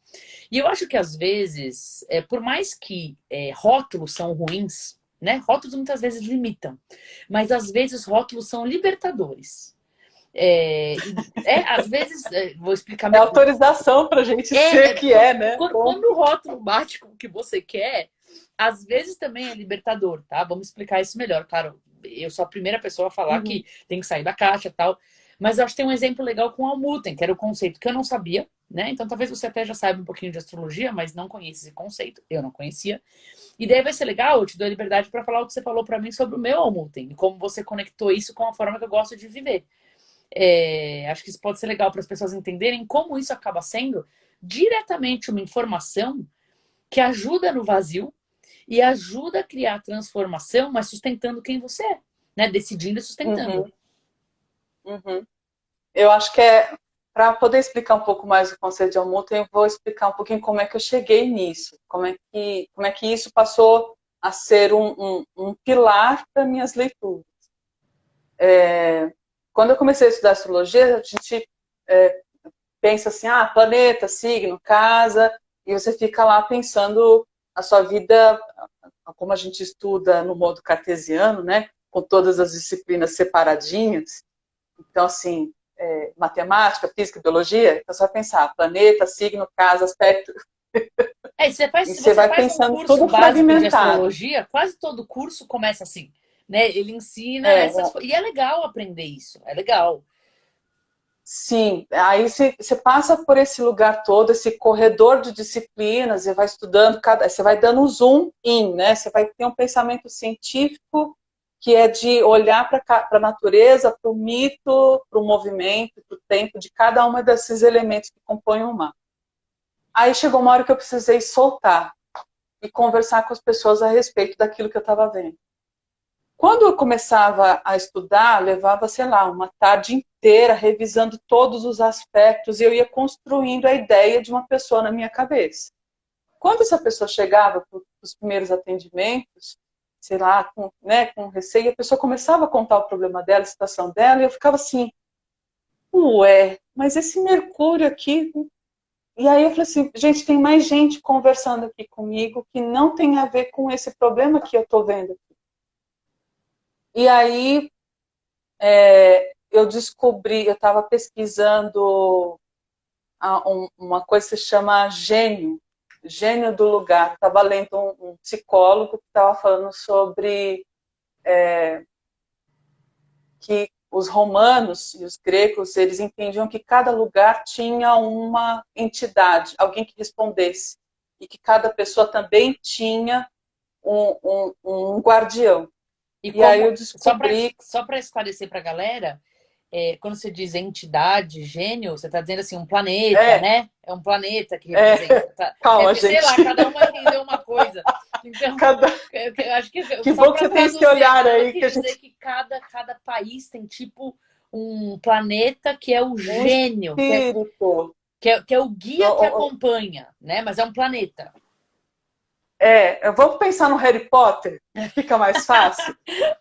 E eu acho que às vezes, por mais que rótulos são ruins, né? Rótulos muitas vezes limitam, mas às vezes rótulos são libertadores. Às vezes, vou explicar É meu. autorização pra gente ser que é, né? Quando o rótulo bate com o que você quer, às vezes também é libertador, tá? Vamos explicar isso melhor. Claro, eu sou a primeira pessoa a falar Uhum. que tem que sair da caixa e tal. Mas eu acho que tem um exemplo legal com o Almuten, que era o conceito que eu não sabia, né? Então talvez você até já saiba um pouquinho de astrologia, mas não conheça esse conceito. Eu não conhecia. E daí vai ser legal, eu te dou a liberdade para falar o que você falou para mim sobre o meu Almuten e como você conectou isso com a forma que eu gosto de viver. Acho que isso pode ser legal para as pessoas entenderem como isso acaba sendo diretamente uma informação que ajuda no vazio e ajuda a criar transformação, mas sustentando quem você é, né? Decidindo e sustentando. Uhum. Uhum. Eu acho que para poder explicar um pouco mais o conceito de almuta, eu vou explicar um pouquinho como é que eu cheguei nisso, como é que isso passou a ser um pilar para minhas leituras. Quando eu comecei a estudar astrologia, a gente pensa assim, planeta, signo, casa, e você fica lá pensando a sua vida, como a gente estuda no modo cartesiano, né, com todas as disciplinas separadinhas. Então, assim, matemática, física, biologia, então você vai pensar planeta, signo, casa, aspecto, e Se você você vai faz um pensando curso tudo básico de fragmentado. astrologia, quase todo curso começa assim, né? Ele ensina É, essas coisas. E é legal aprender isso, é legal. sim, aí você passa por esse lugar todo, esse corredor de disciplinas, e vai estudando, você vai dando um zoom in, né? Você vai ter um pensamento científico que é de olhar para a natureza, para o mito, para o movimento, para o tempo de cada um desses elementos que compõem o mar. Aí chegou uma hora que eu precisei soltar e conversar com as pessoas a respeito daquilo que eu estava vendo. Quando eu começava a estudar, levava, sei lá, uma tarde inteira revisando todos os aspectos e eu ia construindo a ideia de uma pessoa na minha cabeça. Quando essa pessoa chegava para os primeiros atendimentos, sei lá, com receio, a pessoa começava a contar o problema dela, a situação dela, e eu ficava assim, ué, mas esse Mercúrio aqui. E aí eu falei assim, gente, tem mais gente conversando aqui comigo que não tem a ver com esse problema que eu estou vendo. E aí eu descobri, eu estava pesquisando uma coisa que se chama gênio do lugar. Estava lendo um psicólogo que estava falando sobre que os romanos e os gregos, eles entendiam que cada lugar tinha uma entidade, alguém que respondesse, e que cada pessoa também tinha um guardião. E E aí eu como, descobri, só para esclarecer para a galera, quando você diz entidade, gênio, você está dizendo assim, um planeta, é, né? É um planeta que é, representa. Tá? calma, Porque, sei gente, lá, cada uma entendeu uma coisa. Então, cada, eu acho que que só bom que para você tem esse traduzir, olhar eu aí quis que a dizer gente que cada país tem tipo um planeta que é o um gênio, espírito. que é o guia que acompanha, né? Mas é um planeta. Vamos pensar no Harry Potter, fica mais fácil.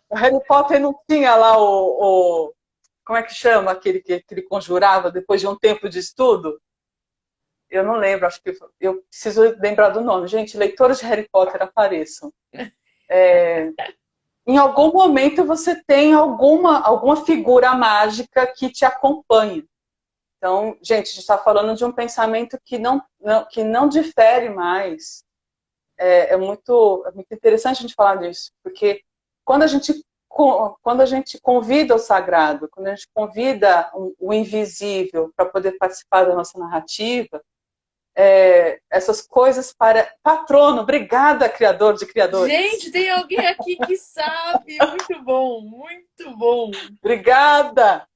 O Harry Potter não tinha lá como é que chama aquele que ele conjurava depois de um tempo de estudo? Eu não lembro, acho que eu preciso lembrar do nome. Gente, leitores de Harry Potter apareçam. Em algum momento você tem alguma figura mágica que te acompanha. Então, gente, a gente está falando de um pensamento que não difere mais. É muito interessante a gente falar disso, porque quando a gente convida o sagrado, quando a gente convida o invisível para poder participar da nossa narrativa, essas coisas para... Patrono, obrigada, criador de criadores. Gente, tem alguém aqui que sabe. Muito bom, muito bom. Obrigada!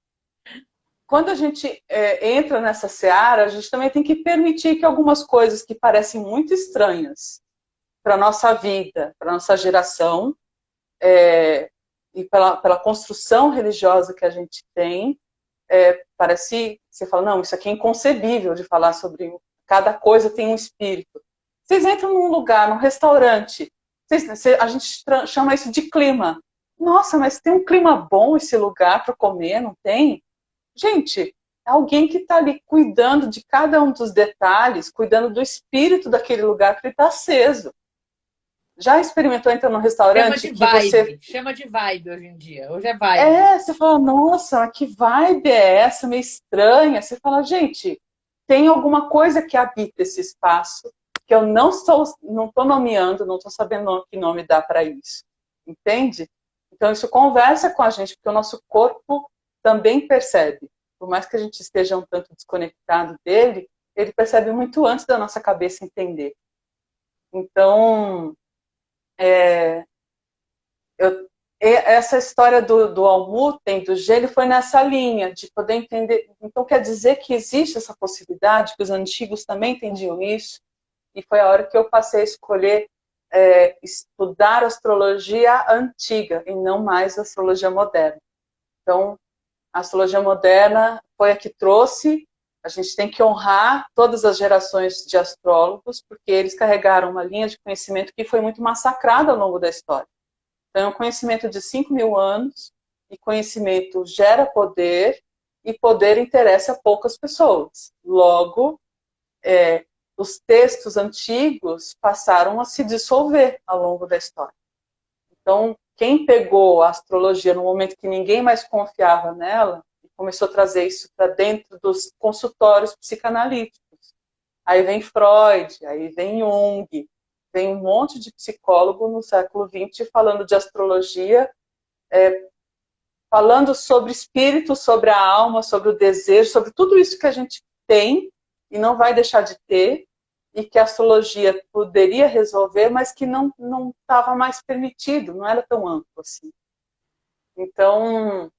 Quando a gente entra nessa seara, a gente também tem que permitir que algumas coisas que parecem muito estranhas para a nossa vida, para a nossa geração, e pela construção religiosa que a gente tem, parece, você fala, não, isso aqui é inconcebível de falar sobre, cada coisa tem um espírito. Vocês entram num lugar, num restaurante, a gente chama isso de clima. Nossa, mas tem um clima bom esse lugar para comer, não tem? Gente, é alguém que está ali cuidando de cada um dos detalhes, cuidando do espírito daquele lugar que ele está aceso. Já experimentou entrar num restaurante que você... Chama de vibe hoje em dia. Hoje é vibe. Você fala, nossa, que vibe é essa, meio estranha. Você fala, gente, tem alguma coisa que habita esse espaço que eu não estou nomeando, não estou sabendo que nome dá para isso. Entende? Então isso conversa com a gente, porque o nosso corpo também percebe. Por mais que a gente esteja um tanto desconectado dele, ele percebe muito antes da nossa cabeça entender. Então, essa história do Almuten, do gelo, foi nessa linha, de poder entender. Então, quer dizer que existe essa possibilidade, que os antigos também entendiam isso, e foi a hora que eu passei a escolher estudar astrologia antiga, e não mais astrologia moderna. Então, a astrologia moderna foi a que trouxe. A gente tem que honrar todas as gerações de astrólogos, porque eles carregaram uma linha de conhecimento que foi muito massacrada ao longo da história. Então, é um conhecimento de 5.000 anos, e conhecimento gera poder, e poder interessa a poucas pessoas. Logo, os textos antigos passaram a se dissolver ao longo da história. Então, quem pegou a astrologia no momento que ninguém mais confiava nela, e começou a trazer isso para dentro dos consultórios psicanalíticos. Aí vem Freud, aí vem Jung, vem um monte de psicólogo no século XX falando de astrologia, falando sobre espírito, sobre a alma, sobre o desejo, sobre tudo isso que a gente tem e não vai deixar de ter, e que a astrologia poderia resolver, mas que não estava mais permitido, não era tão amplo assim. Então,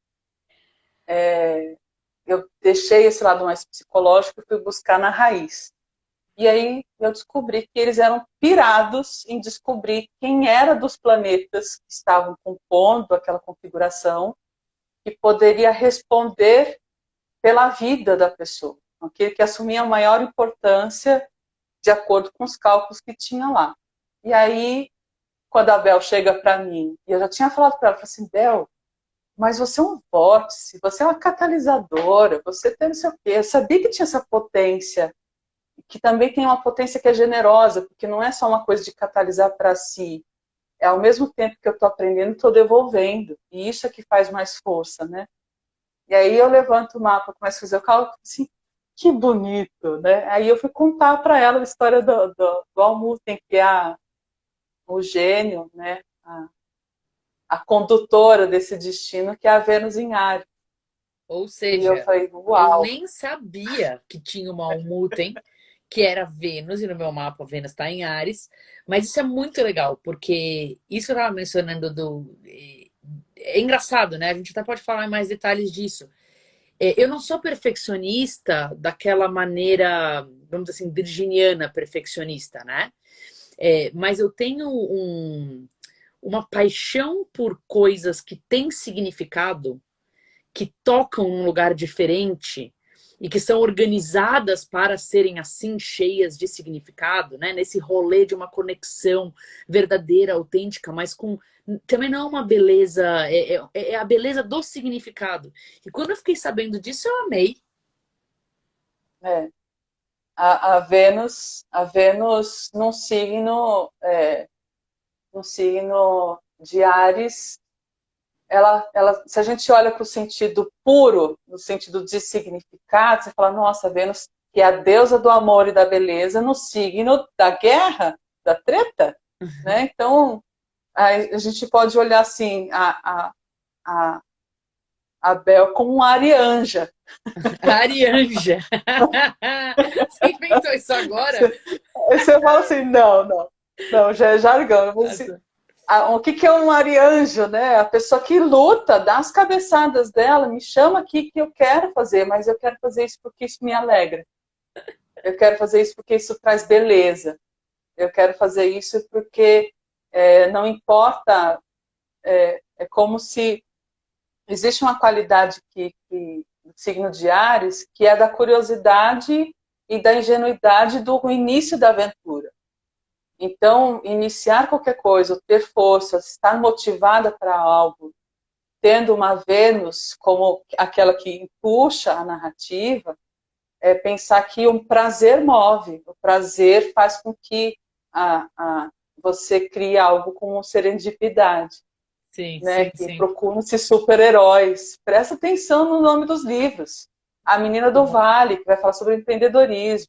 eu deixei esse lado mais psicológico e fui buscar na raiz. E aí eu descobri que eles eram pirados em descobrir quem era dos planetas que estavam compondo aquela configuração, que poderia responder pela vida da pessoa, aquele que assumia a maior importância de acordo com os cálculos que tinha lá. E aí, quando a Bel chega para mim, e eu já tinha falado para ela, assim, Bel, mas você é um vórtice, você é uma catalisadora, você tem não sei o quê. Eu sabia que tinha essa potência, que também tem uma potência que é generosa, porque não é só uma coisa de catalisar para si, é ao mesmo tempo que eu estou aprendendo, estou devolvendo, e isso é que faz mais força, né? E aí eu levanto o mapa, começo a fazer o cálculo, assim, que bonito, né? Aí eu fui contar para ela a história do Almuten, que é o gênio, né? A condutora desse destino, que é a Vênus em Áries. Ou E eu seja, falei, eu uau! nem sabia que tinha uma Almuten, que era Vênus, e no meu mapa Vênus está em Áries, mas isso é muito legal, porque isso eu estava mencionando É engraçado, né? A gente até pode falar em mais detalhes disso. Eu não sou perfeccionista daquela maneira, vamos dizer assim, virginiana perfeccionista, né? Mas eu tenho uma paixão por coisas que têm significado, que tocam num lugar diferente, e que são organizadas para serem assim cheias de significado, né? Nesse rolê de uma conexão verdadeira, autêntica, mas com também não é uma beleza, é a beleza do significado. E quando eu fiquei sabendo disso, eu amei. É. A Vênus num signo de Áries, se a gente olha para o sentido puro, no sentido de significado, você fala, nossa, Vênus, que é a deusa do amor e da beleza, no signo da guerra, da treta, né? Então, a gente pode olhar assim, a, a Bel como uma arianja. Arianja. Você inventou isso agora? Você fala assim, não, já é jargão. Assim, o que é um arianjo, né? A pessoa que luta, dá as cabeçadas dela, me chama aqui que eu quero fazer, mas eu quero fazer isso porque isso me alegra. Eu quero fazer isso porque isso traz beleza. Eu quero fazer isso porque não importa, é como se existe uma qualidade do signo de Áries que é da curiosidade e da ingenuidade do início da aventura. Então, iniciar qualquer coisa, ter força, estar motivada para algo, tendo uma Vênus como aquela que puxa a narrativa, é pensar que o prazer move, o prazer faz com que você crie algo com serendipidade, Sim, né? sim, Que sim. procuram-se super-heróis. Presta atenção no nome dos livros. A Menina do Vale, que vai falar sobre empreendedorismo.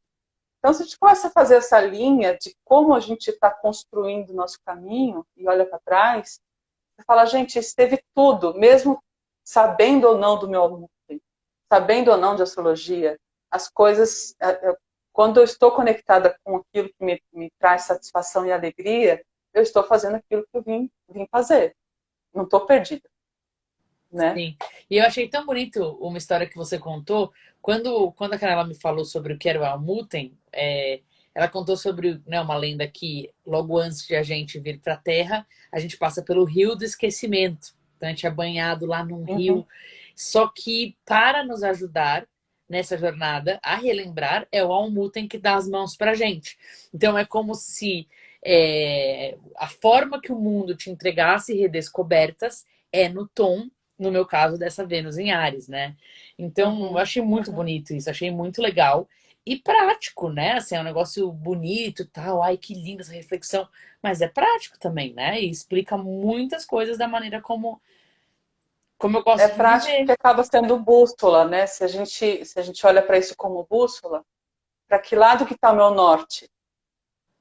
Então, se a gente começa a fazer essa linha de como a gente está construindo o nosso caminho e olha para trás, você fala, gente, isso teve tudo, mesmo sabendo ou não do meu aluno, sabendo ou não de astrologia, as coisas, quando eu estou conectada com aquilo que me traz satisfação e alegria, eu estou fazendo aquilo que eu vim fazer. Não estou perdida, né? Sim. E eu achei tão bonito uma história que você contou. Quando a Canela me falou sobre o que era o Almuten, ela contou sobre, né, uma lenda que logo antes de a gente vir para a Terra, a gente passa pelo rio do esquecimento. Então a gente é banhado lá num Uhum. rio. Só que para nos ajudar nessa jornada a relembrar, é o Almuten que dá as mãos para a gente. Então é como se a forma que o mundo te entregasse redescobertas é no tom, no meu caso, dessa Vênus em Áries, né? Então, eu Uhum. achei muito Uhum. bonito isso, achei muito legal e prático, né? Assim, é um negócio bonito e tal, ai, que linda essa reflexão, mas é prático também, né? E explica muitas coisas da maneira como eu É gosto de prático que viver. acaba sendo bússola, né? Se a gente olha para isso como bússola, para que lado que está o meu norte?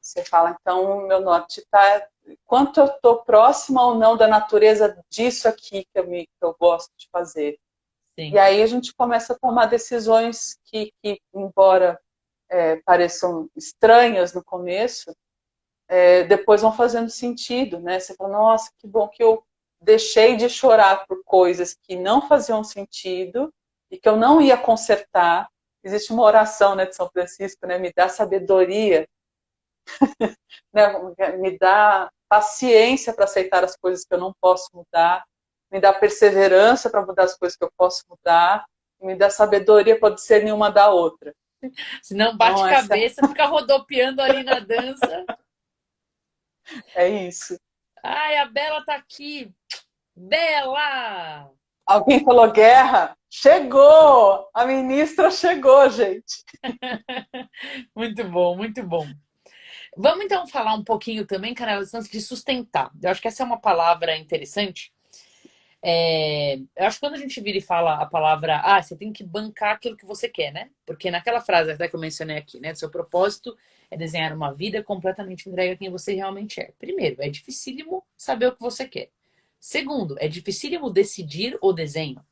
Você fala, então, o meu norte está quanto eu estou próxima ou não da natureza disso aqui que eu gosto de fazer. E Sim, aí a gente começa a tomar decisões que embora pareçam estranhas no começo, depois vão fazendo sentido, né? Você fala, nossa, que bom que eu deixei de chorar por coisas que não faziam sentido e que eu não ia consertar. Existe uma oração, né, de São Francisco, né? Me dá sabedoria, né? Me dá paciência para aceitar as coisas que eu não posso mudar, me dá perseverança para mudar as coisas que eu posso mudar, e me dá sabedoria para discernir uma da outra. senão bate Então, essa cabeça, fica rodopiando ali na dança. é isso. Ai, a Bela tá aqui. Bela! Alguém falou guerra? Chegou! A ministra chegou, gente. Muito bom, muito bom. Vamos então falar um pouquinho também, Canela, de sustentar. Eu acho que essa é uma palavra interessante. Eu acho que quando a gente vira e fala a palavra, você tem que bancar aquilo que você quer, né? Porque naquela frase até que eu mencionei aqui, né? Seu propósito é desenhar uma vida completamente entregue a quem você realmente é. Primeiro, é dificílimo saber o que você quer. Segundo, é dificílimo decidir o desenho.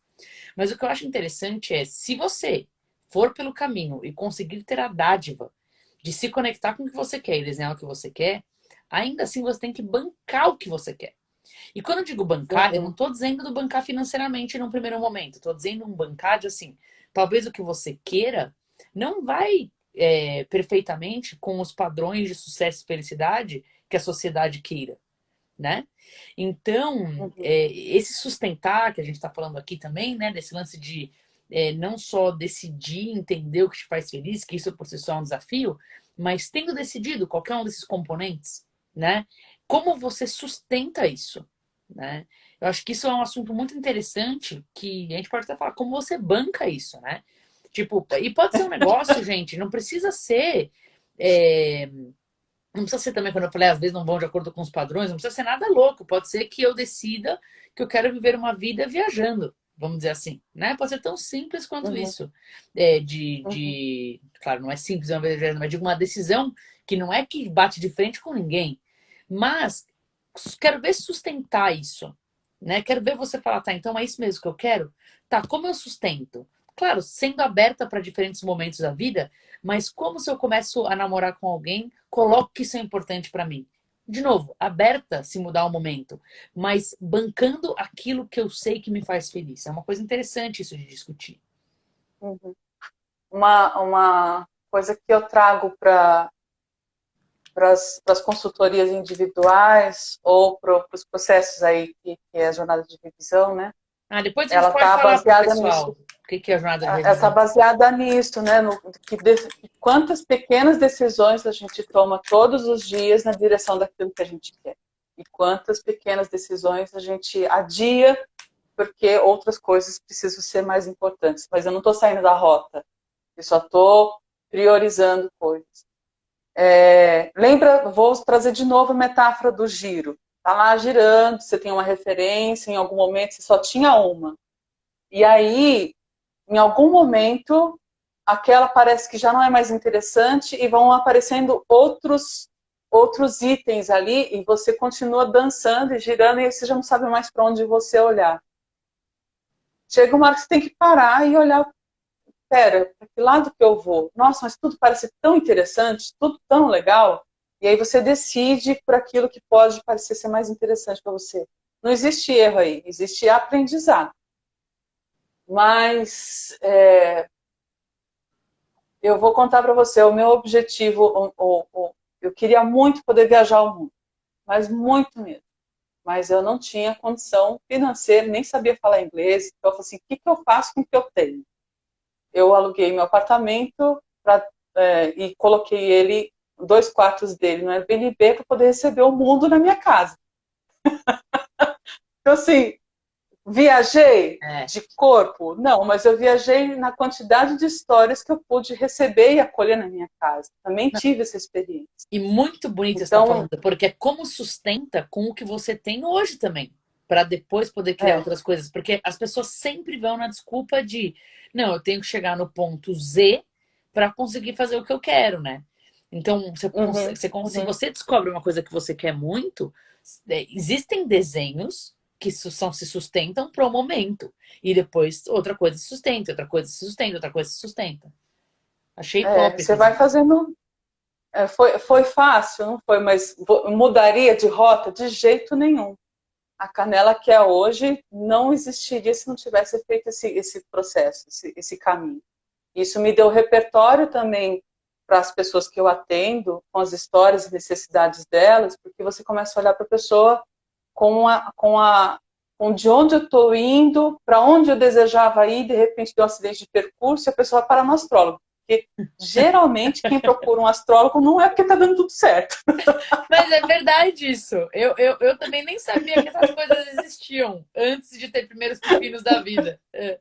Mas o que eu acho interessante é, se você for pelo caminho e conseguir ter a dádiva de se conectar com o que você quer e desenhar o que você quer, ainda assim você tem que bancar o que você quer. E quando eu digo bancar, eu não Uhum. estou dizendo do bancar financeiramente num primeiro momento. Estou dizendo um bancar de assim, talvez o que você queira não vai perfeitamente com os padrões de sucesso e felicidade que a sociedade queira, né? Então, Uhum. esse sustentar que a gente está falando aqui também, né? Desse lance de não só decidir, entender o que te faz feliz, que isso por si só é um desafio, mas tendo decidido qualquer um desses componentes, né? Como você sustenta isso, né? Eu acho que isso é um assunto muito interessante que a gente pode até falar como você banca isso, né? Tipo, e pode ser um negócio, gente, não precisa ser. é, não precisa ser também, quando eu falei, às vezes não vão de acordo com os padrões, não precisa ser nada louco. Pode ser que eu decida que eu quero viver uma vida viajando, vamos dizer assim, né? Pode ser tão simples quanto Uhum, isso. uhum, Claro, não é simples uma vida viajando, mas de uma decisão que não é que bate de frente com ninguém. Mas quero ver sustentar isso, né? Quero ver você falar, tá, então é isso mesmo que eu quero? Tá, como eu sustento? Claro, sendo aberta para diferentes momentos da vida, mas como se eu começo a namorar com alguém, coloco que isso é importante para mim. De novo, aberta se mudar o momento, mas bancando aquilo que eu sei que me faz feliz. É uma coisa interessante isso de discutir. uhum. Uma coisa que eu trago para as consultorias individuais ou para os processos aí que é a jornada de revisão, né? Ah, depois a gente Ela pode está falar pro baseada nisso. pessoal o que é a jornada de Ela está revisão. baseada nisso, né? Quantas pequenas decisões a gente toma todos os dias na direção daquilo que a gente quer. E quantas pequenas decisões a gente adia porque outras coisas precisam ser mais importantes. Mas eu não estou saindo da rota. Eu só estou priorizando coisas. Lembra, vou trazer de novo a metáfora do giro. Tá lá girando, você tem uma referência, em algum momento você só tinha uma. E aí, em algum momento, aquela parece que já não é mais interessante e vão aparecendo outros itens ali e você continua dançando e girando e você já não sabe mais para onde você olhar. Chega uma hora que você tem que parar e olhar, pera, para que lado que eu vou? Nossa, mas tudo parece tão interessante, tudo tão legal. E aí você decide por aquilo que pode parecer ser mais interessante para você. Não existe erro aí, existe aprendizado. Mas eu vou contar para você, o meu objetivo, eu queria muito poder viajar ao mundo, mas muito mesmo. Mas eu não tinha condição financeira, nem sabia falar inglês. Então eu falei assim, o que eu faço com o que eu tenho? Eu aluguei meu apartamento e coloquei ele, 2 quartos dele no Airbnb para poder receber o mundo na minha casa. Então assim, viajei É. de corpo? Não, mas eu viajei na quantidade de histórias que eu pude receber e acolher na minha casa. Também tive essa experiência. E muito bonito você estar Então, falando, porque é como sustenta com o que você tem hoje também, para depois poder criar é, outras coisas. Porque as pessoas sempre vão na desculpa de, não, eu tenho que chegar no ponto Z para conseguir fazer o que eu quero, né? Então, uhum, se uhum, você descobre uma coisa que você quer muito, existem desenhos que se sustentam para o momento. E depois outra coisa se sustenta, outra coisa se sustenta, outra coisa se sustenta. Achei top esse você vai exemplo. fazendo. Foi fácil, não foi, mas mudaria de rota de jeito nenhum. A Canela que é hoje não existiria se não tivesse feito esse processo, esse caminho. Isso me deu repertório também para as pessoas que eu atendo, com as histórias e necessidades delas, porque você começa a olhar para a pessoa com de onde eu estou indo, para onde eu desejava ir, de repente deu um acidente de percurso e a pessoa vai parar no astrólogo. Porque geralmente quem procura um astrólogo não é porque está dando tudo certo. Mas é verdade isso. Eu também nem sabia que essas coisas existiam antes de ter primeiros pepinos da vida. É.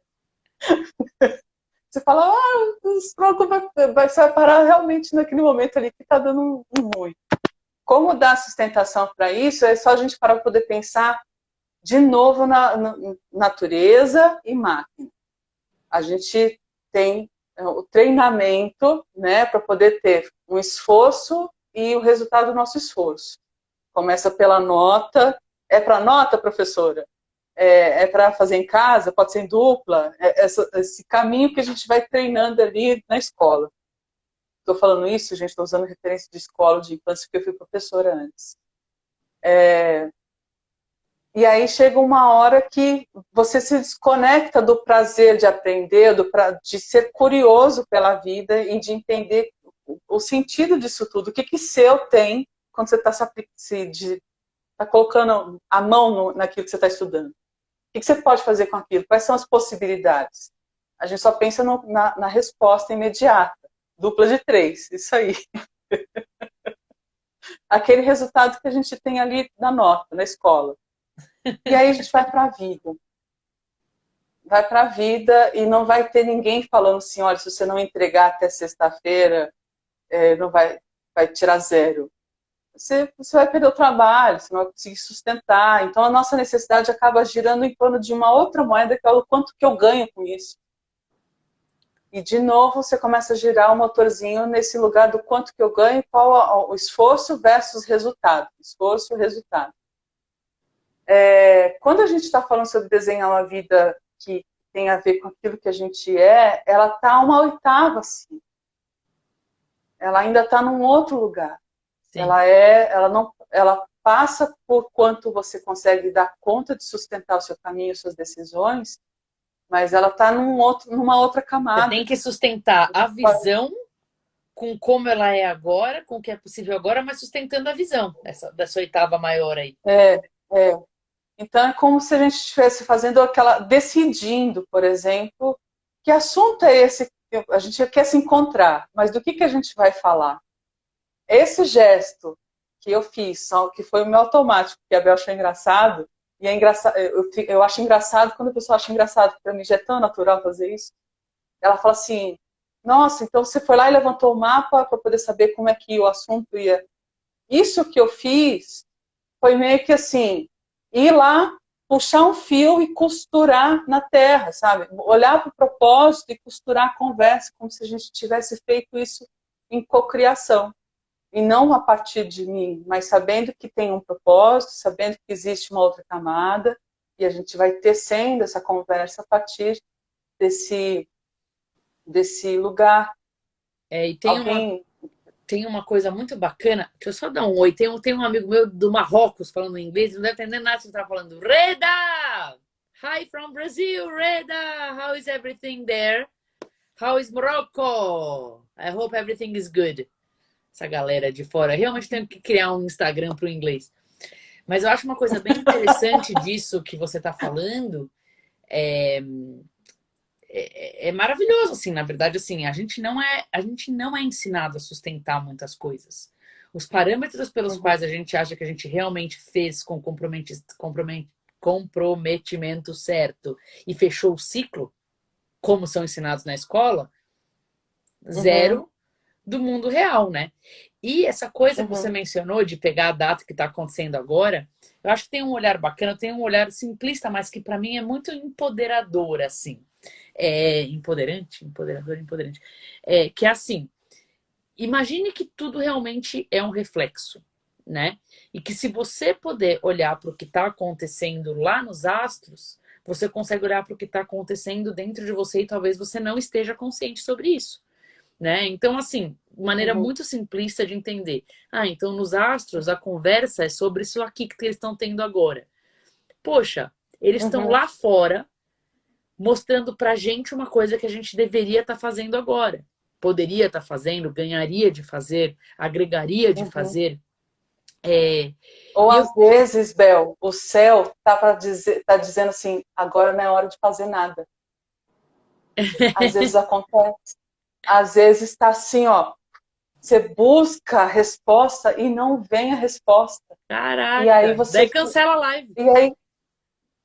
Você fala, o astrólogo vai parar realmente naquele momento ali que está dando um ruim. Como dar sustentação para isso? É só a gente parar para poder pensar de novo na natureza e máquina. A gente tem o treinamento, né, para poder ter um esforço e o resultado do nosso esforço. Começa pela nota. É para nota, professora? Para fazer em casa? Pode ser em dupla? Esse caminho que a gente vai treinando ali na escola. Estou falando isso, gente, estou usando referência de escola de infância, porque eu fui professora antes. E aí chega uma hora que você se desconecta do prazer de aprender, de ser curioso pela vida e de entender o sentido disso tudo. O que seu tem quando você está tá colocando a mão naquilo que você está estudando? O que você pode fazer com aquilo? Quais são as possibilidades? A gente só pensa na resposta imediata. Dupla de 3, isso aí. Aquele resultado que a gente tem ali na nota, na escola. E aí a gente vai para a vida. Vai para a vida e não vai ter ninguém falando assim, olha, se você não entregar até sexta-feira, não vai tirar 0. Você vai perder o trabalho, você não vai conseguir sustentar. Então a nossa necessidade acaba girando em torno de uma outra moeda, que é o quanto que eu ganho com isso. E de novo você começa a girar o motorzinho nesse lugar do quanto que eu ganho, qual o esforço versus resultado. Esforço e resultado. Quando a gente está falando sobre desenhar uma vida que tem a ver com aquilo que a gente ela está uma oitava, assim. Ela ainda está num outro lugar. Sim. Ela passa por quanto você consegue dar conta de sustentar o seu caminho, suas decisões, mas ela está numa outra camada. Você tem que sustentar a visão com como ela é agora, com o que é possível agora, mas sustentando a visão dessa oitava maior aí. Então é como se a gente estivesse fazendo decidindo, por exemplo, que assunto é esse que a gente quer se encontrar, mas do que a gente vai falar? Esse gesto que eu fiz, que foi o meu automático, que a Bel achou engraçado, e é engraçado, eu acho engraçado quando a pessoa acha engraçado, porque para mim já é tão natural fazer isso. Ela fala assim, nossa, então você foi lá e levantou o mapa para poder saber como é que o assunto ia. Isso que eu fiz foi meio que assim, ir lá, puxar um fio e costurar na terra, sabe? Olhar para o propósito e costurar a conversa, como se a gente tivesse feito isso em cocriação. E não a partir de mim, mas sabendo que tem um propósito, sabendo que existe uma outra camada, e a gente vai tecendo essa conversa a partir desse lugar. E tem uma coisa muito bacana, deixa eu só dar um oi. Tem um amigo meu do Marrocos falando inglês, não deve entender nada que você está falando. Reda! Hi from Brazil, Reda! How is everything there? How is Morocco? I hope everything is good. Essa galera de fora. Realmente tenho que criar um Instagram para o inglês. Mas eu acho uma coisa bem interessante disso que você está falando. É maravilhoso, assim, na verdade, assim, a gente não é ensinado a sustentar muitas coisas. Os parâmetros pelos quais a gente acha que a gente realmente fez com comprometimento certo e fechou o ciclo, como são ensinados na escola, 0 do mundo real, né? E essa coisa que você mencionou de pegar a data que está acontecendo agora, eu acho que tem um olhar bacana, tem um olhar simplista, mas que para mim é muito empoderador, assim. Empoderador. Que é assim, imagine que tudo realmente é um reflexo, né? E que se você puder olhar para o que está acontecendo lá nos astros, você consegue olhar para o que está acontecendo dentro de você e talvez você não esteja consciente sobre isso. Né? Então, assim, maneira muito simplista de entender. Então nos astros a conversa é sobre isso aqui que eles estão tendo agora. Poxa, eles estão lá fora mostrando pra gente uma coisa que a gente deveria estar fazendo agora. Poderia estar fazendo, ganharia de fazer, agregaria de fazer. Ou às vezes, Bel, o céu tá dizendo assim, agora não é hora de fazer nada. Às vezes acontece. Às vezes está assim, ó. Você busca a resposta e não vem a resposta. Caraca! E aí você daí cancela a live.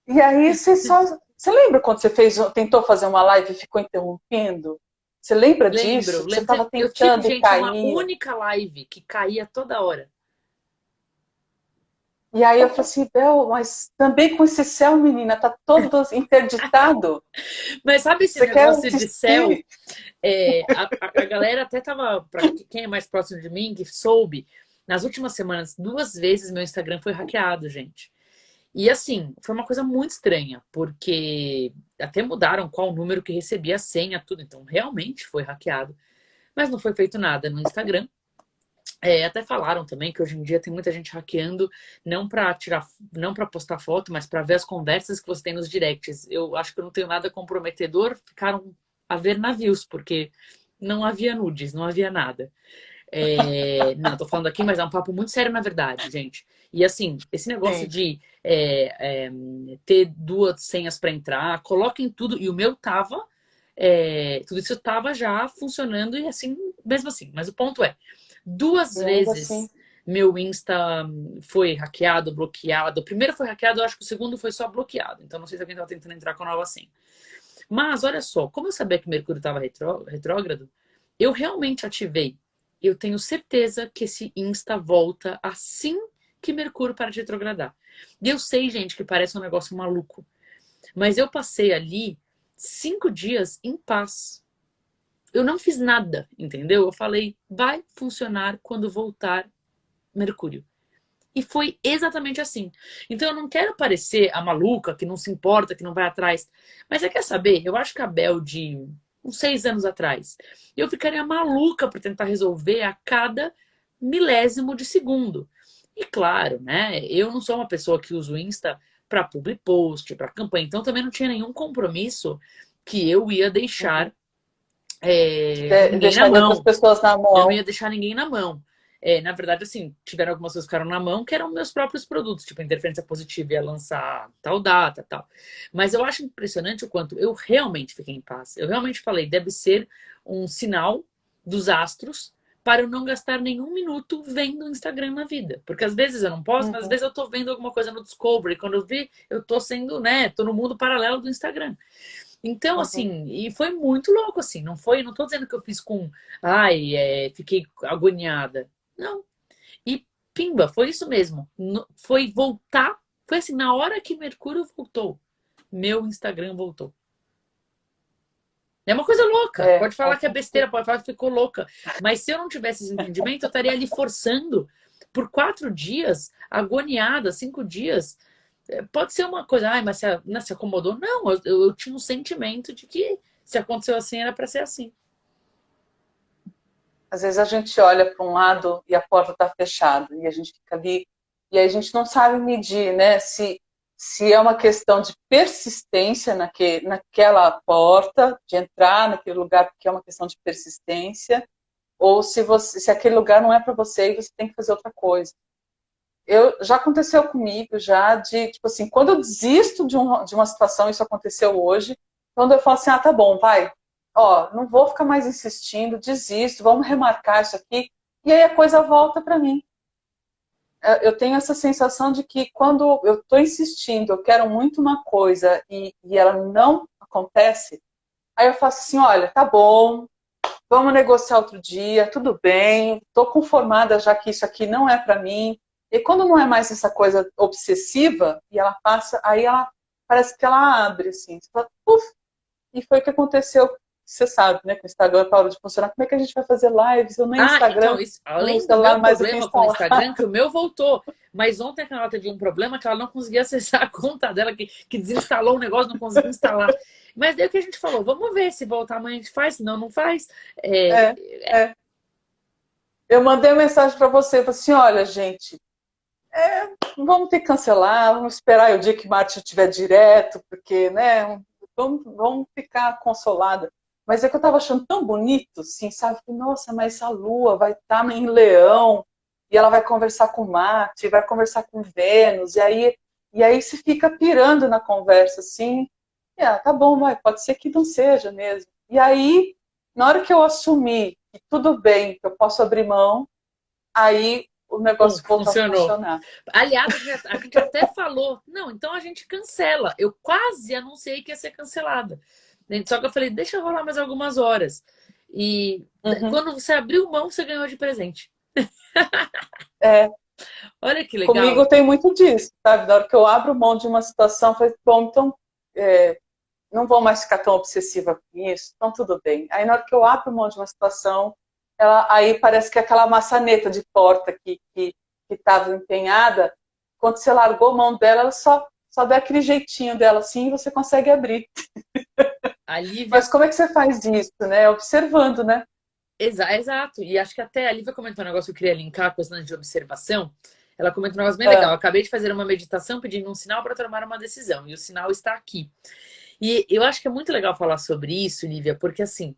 E aí você só... Você lembra quando você tentou fazer uma live e ficou interrompendo? Você lembra disso? Você estava tentando eu tive, e caía. uma única live que caía toda hora. E aí eu falei assim, Bel, mas também com esse céu, menina, tá todo interditado. Mas sabe esse negócio de céu? A galera até tava, pra quem é mais próximo de mim, que soube, nas últimas semanas, 2 vezes meu Instagram foi hackeado, gente. E assim, foi uma coisa muito estranha, porque até mudaram qual número que recebia a senha, tudo. Então, realmente foi hackeado. Mas não foi feito nada no Instagram. Até falaram também que hoje em dia tem muita gente hackeando, não para postar foto, mas para ver as conversas que você tem nos directs. Eu acho que eu não tenho nada comprometedor, ficaram a ver navios, porque não havia nudes, não havia nada. Não, tô falando aqui, mas é um papo muito sério na verdade, gente. E assim, esse negócio de ter 2 senhas para entrar, coloquem tudo, e o meu tava tudo isso estava já funcionando e assim, mesmo assim. Mas o ponto é, duas Mesmo assim. vezes meu Insta foi hackeado, bloqueado. O primeiro foi hackeado, eu acho que o segundo foi só bloqueado. Então não sei se alguém estava tentando entrar com a nova senha. Mas olha só, como eu sabia que Mercúrio estava retrógrado, eu realmente ativei. Eu tenho certeza que esse Insta volta assim que Mercúrio para de retrogradar. E eu sei, gente, que parece um negócio maluco. Mas eu passei ali 5 dias em paz. Eu não fiz nada, entendeu? Eu falei, vai funcionar quando voltar Mercúrio. E foi exatamente assim. Então eu não quero parecer a maluca que não se importa, que não vai atrás. Mas você quer saber? Eu acho que a Bel de uns 6 anos atrás, eu ficaria maluca para tentar resolver a cada milésimo de segundo. E claro, né? Eu não sou uma pessoa que usa o Insta para public post, para campanha. Então também não tinha nenhum compromisso que eu ia deixar ninguém na Deixaria outras mão. pessoas na Eu não mão. ia deixar ninguém na mão. Na verdade, assim, tiveram algumas coisas que ficaram na mão que eram meus próprios produtos, tipo, a interferência positiva ia lançar tal data, tal. Mas eu acho impressionante o quanto eu realmente fiquei em paz. Eu realmente falei, deve ser um sinal dos astros para eu não gastar nenhum minuto vendo o Instagram na vida. Porque às vezes eu não posso, mas às Uhum, vezes eu tô vendo alguma coisa no Discovery. Quando eu vi, eu tô sendo, né, tô no mundo paralelo do Instagram. Então, uhum. assim, e foi muito louco, assim, não foi, não tô dizendo que eu fiz com, ai, fiquei agoniada. Não. E pimba, foi isso mesmo. Foi voltar, foi assim, na hora que Mercúrio voltou, meu Instagram voltou. É uma coisa louca. É, Pode falar a que é gente, besteira, pode falar que ficou louca. Mas se eu não tivesse esse entendimento, eu estaria ali forçando por 4 dias, agoniada, 5 dias. Pode ser uma coisa, ai, mas se acomodou. Não, eu tinha um sentimento de que se aconteceu assim, era para ser assim. às vezes a gente olha para um lado e a porta está fechada e a gente fica ali e aí a gente não sabe medir, né? Se é uma questão de persistência naquela porta, de entrar naquele lugar porque é uma questão de persistência, ou se aquele lugar não é para você e você tem que fazer outra coisa. Já aconteceu comigo já de, tipo assim, quando eu desisto de uma situação, isso aconteceu hoje, quando eu falo assim, ah, tá bom, vai, ó, não vou ficar mais insistindo, desisto, vamos remarcar isso aqui, e aí a coisa volta para mim. Eu tenho essa sensação de que quando eu estou insistindo, eu quero muito uma coisa e ela não acontece, aí eu faço assim, olha, tá bom, vamos negociar outro dia, tudo bem, estou conformada já que isso aqui não é para mim. E quando não é mais essa coisa obsessiva, e ela passa, aí ela parece que ela abre, assim, você fala, puf, e foi o que aconteceu, você sabe, né, com o Instagram parou de funcionar, como é que a gente vai fazer lives? Eu nem Ah, então, Instagram isso, no além do meu celular mais eu tenho problema com o instalado. Instagram, que o meu voltou. Mas ontem a Canela teve um problema que ela não conseguia acessar a conta dela, que desinstalou o negócio, não conseguia instalar. Mas daí o que a gente falou, vamos ver se voltar amanhã a gente faz, senão não faz. É, é. Eu mandei uma mensagem para você, falei assim, olha, gente, vamos ter que cancelar, vamos esperar o dia que Marte estiver direto, porque, né, vamos ficar consolada. Mas é que eu estava achando tão bonito, assim, sabe? Nossa, mas a Lua vai estar em Leão, e ela vai conversar com Marte, vai conversar com Vênus, e aí se fica pirando na conversa, assim, tá bom, vai, pode ser que não seja mesmo. E aí, na hora que eu assumi que tudo bem, que eu posso abrir mão, aí o Pum, negócio voltou a funcionou. funcionar. Aliás, a gente até falou, não, então a gente cancela. Eu quase anunciei que ia ser cancelada. Só que eu falei, deixa eu rolar mais algumas horas. E Uhum. quando você abriu mão, você ganhou de presente. É, Olha que comigo legal. tem muito disso, sabe? Na hora que eu abro mão de uma situação, eu falei, bom, então não vou mais ficar tão obsessiva com isso, então tudo bem. Aí na hora que eu abro mão de uma situação, aí parece que aquela maçaneta de porta que estava empenhada, quando você largou a mão dela, ela só dá aquele jeitinho dela assim e você consegue abrir. A Lívia. Mas como é que você faz isso, né? Observando, né? Exato. E acho que até a Lívia comentou um negócio que eu queria linkar com esse de observação. Ela comentou um negócio bem legal. Eu Ah, acabei de fazer uma meditação pedindo um sinal para tomar uma decisão. E o sinal está aqui. E eu acho que é muito legal falar sobre isso, Lívia, porque assim,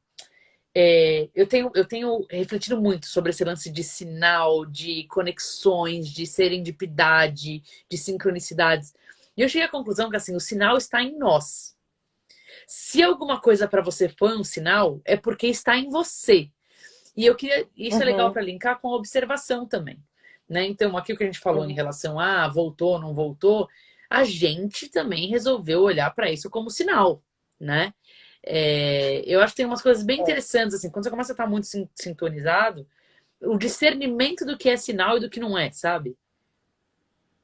eu tenho refletido muito sobre esse lance de sinal, de conexões, de serendipidade, de sincronicidades. E eu cheguei à conclusão que assim, o sinal está em nós. Se alguma coisa para você foi um sinal, é porque está em você. E eu queria, isso é legal Uhum, para linkar com a observação também, né? Então, aqui o que a gente falou em uhum. relação a voltou, não voltou, a gente também resolveu olhar para isso como sinal, né? Eu acho que tem umas coisas bem É. interessantes, assim, quando você começa a estar muito sintonizado, o discernimento do que é sinal e do que não é, sabe?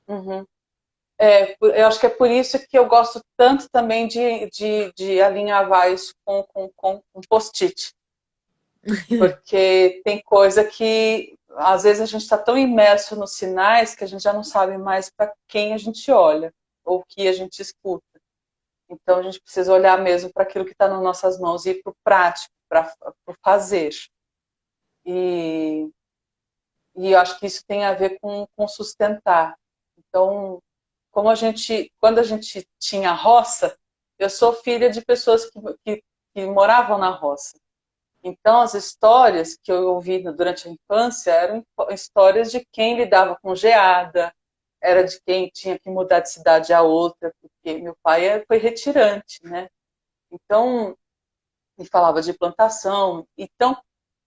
Uhum. Eu acho que é por isso que eu gosto tanto também de alinhavar isso com um post-it. Porque tem coisa que, às vezes, a gente está tão imerso nos sinais que a gente já não sabe mais para quem a gente olha ou o que a gente escuta. Então, a gente precisa olhar mesmo para aquilo que está nas nossas mãos e ir para o prático, para o fazer. E, e eu acho que isso tem a ver com sustentar. Então, quando a gente tinha roça, eu sou filha de pessoas que moravam na roça. Então, as histórias que eu ouvi durante a infância eram histórias de quem lidava com geada, era de quem tinha que mudar de cidade a outra, porque meu pai foi retirante, né? Então, me falava de plantação. Então,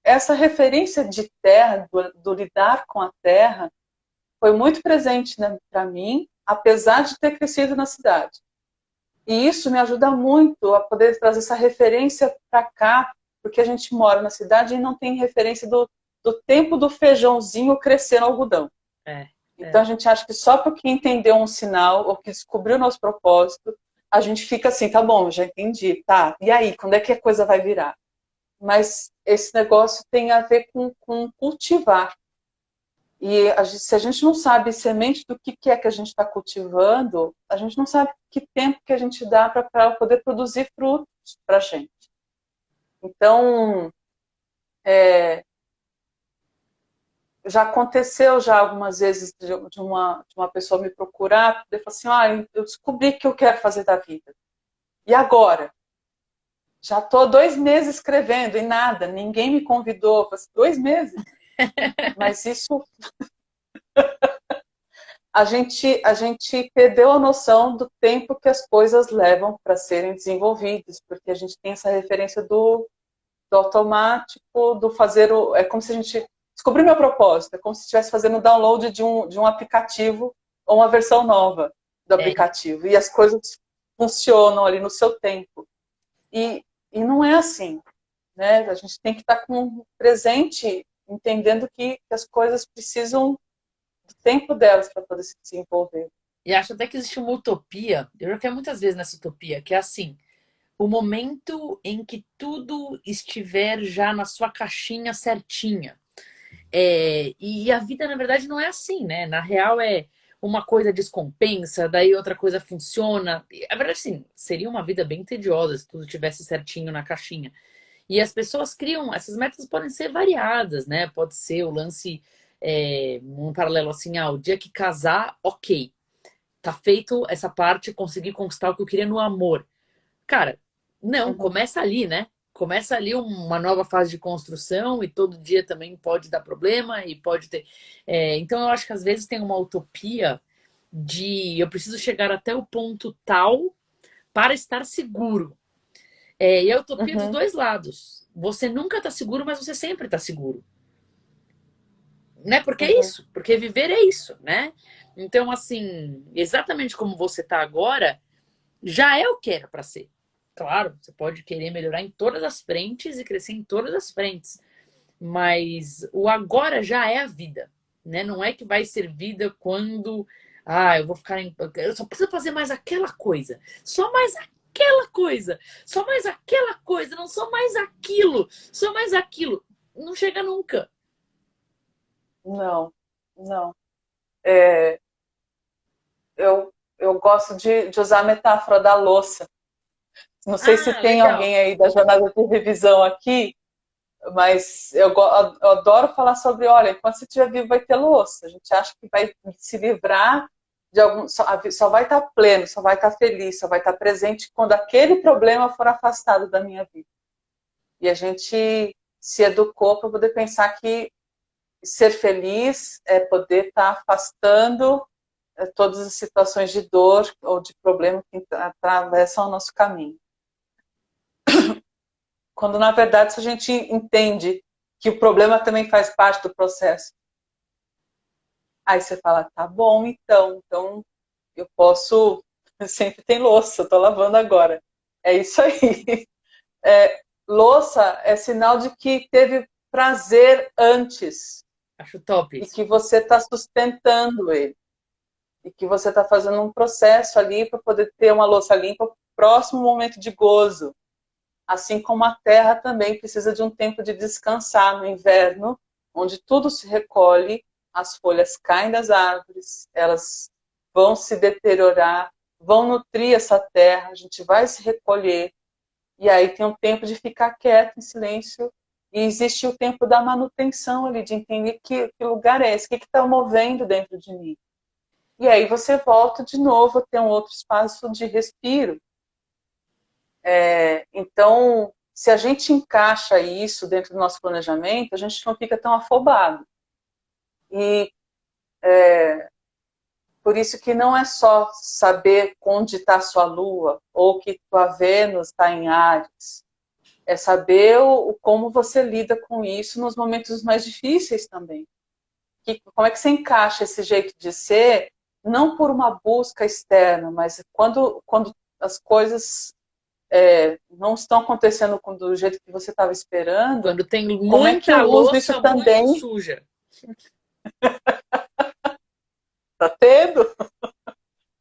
essa referência de terra, do lidar com a terra, foi muito presente, né, para mim, apesar de ter crescido na cidade. E isso me ajuda muito a poder trazer essa referência para cá, porque a gente mora na cidade e não tem referência do tempo do feijãozinho crescer no algodão. É, Então é. a gente acha que só porque entendeu um sinal ou que descobriu o nosso propósito, a gente fica assim, tá bom, já entendi, tá. E aí, quando é que a coisa vai virar? Mas esse negócio tem a ver com cultivar. E se a gente não sabe semente do que é que a gente está cultivando, a gente não sabe que tempo que a gente dá para poder produzir frutos para a gente. Então, já aconteceu já algumas vezes de uma pessoa me procurar e falar assim, eu descobri que eu quero fazer da vida. E agora? Já estou 2 meses escrevendo e nada, ninguém me convidou. Eu falei assim, 2 meses? Mas isso a gente perdeu a noção do tempo que as coisas levam para serem desenvolvidas, porque a gente tem essa referência do automático, do fazer o. É como se a gente descobriu meu propósito, é como se estivesse fazendo o download de um aplicativo ou uma versão nova do É. aplicativo. E as coisas funcionam ali no seu tempo. E não é assim. Né? A gente tem que estar com presente, entendendo que as coisas precisam do tempo delas para poder se desenvolver. E acho até que existe uma utopia, eu já caí muitas vezes nessa utopia, que é assim, o momento em que tudo estiver já na sua caixinha certinha. E a vida, na verdade, não é assim, né? Na real, é uma coisa descompensa, daí outra coisa funciona. A verdade, sim, seria uma vida bem tediosa se tudo tivesse certinho na caixinha. E as pessoas criam, essas metas podem ser variadas, né? Pode ser o lance, um paralelo assim, o dia que casar, ok, tá feito essa parte, consegui conquistar o que eu queria no amor. Cara, não, Uhum, começa ali, né? Começa ali uma nova fase de construção e todo dia também pode dar problema e pode ter. Então eu acho que às vezes tem uma utopia de eu preciso chegar até o ponto tal para estar seguro. E a utopia dos uhum, dois lados. Você nunca está seguro, mas você sempre está seguro. Né? Porque é uhum, isso, porque viver é isso, né? Então, assim, exatamente como você está agora, já é o que era para ser. Claro, você pode querer melhorar em todas as frentes e crescer em todas as frentes, mas o agora já é a vida, né? Não é que vai ser vida quando eu vou ficar eu só preciso fazer mais aquela coisa, só mais aquela coisa, só mais aquela coisa, não só mais aquilo, só mais aquilo. Não chega nunca. não, não. É, eu gosto de usar a metáfora da louça. Não sei se Ah, tem legal. alguém aí da jornada de revisão aqui, mas eu adoro falar sobre, olha, enquanto você estiver vivo vai ter louça. A gente acha que vai se livrar de algum, só vai estar pleno, só vai estar feliz, só vai estar presente quando aquele problema for afastado da minha vida. E a gente se educou para poder pensar que ser feliz é poder estar afastando todas as situações de dor ou de problema que atravessam o nosso caminho. quando na verdade se a gente entende que o problema também faz parte do processo. Aí você fala, tá bom, então eu posso, sempre tem louça, eu tô lavando agora. É isso aí. Louça é sinal de que teve prazer antes Acho top e isso. que você está sustentando ele. E que você está fazendo um processo ali para poder ter uma louça limpa para o próximo momento de gozo. Assim como a terra também precisa de um tempo de descansar no inverno, onde tudo se recolhe, as folhas caem das árvores, elas vão se deteriorar, vão nutrir essa terra, a gente vai se recolher, e aí tem um tempo de ficar quieto, em silêncio, e existe o tempo da manutenção ali, de entender que lugar é esse, o que está movendo dentro de mim. E aí você volta de novo a ter um outro espaço de respiro. Então, se a gente encaixa isso dentro do nosso planejamento, a gente não fica tão afobado. E por isso que não é só saber onde está a sua Lua, ou que tua Vênus está em Áries. É saber como você lida com isso nos momentos mais difíceis também. Como é que você encaixa esse jeito de ser, não por uma busca externa, mas quando as coisas não estão acontecendo do jeito que você estava esperando, Quando tem como é que eu muita uso isso louça muito também? suja. Tá tendo?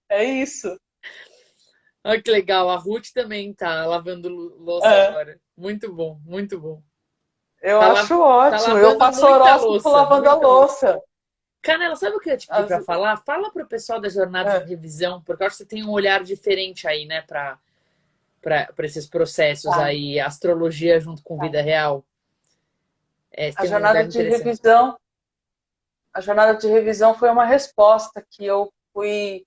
É isso. Olha que legal, a Ruth também tá lavando louça É, agora. Muito bom, muito bom. eu Tá, la... acho tá ótimo. Eu lavando faço muita horóscopo louça, lavando a muita louça. louça. Canela, sabe o que eu ia te pedir para falar? Fala para o pessoal da jornada de É, revisão, porque eu acho que você tem um olhar diferente aí, né, para esses processos tá, aí, astrologia junto com tá. vida real. Você A tem um olhar jornada de interessante. revisão, a jornada de revisão foi uma resposta que eu fui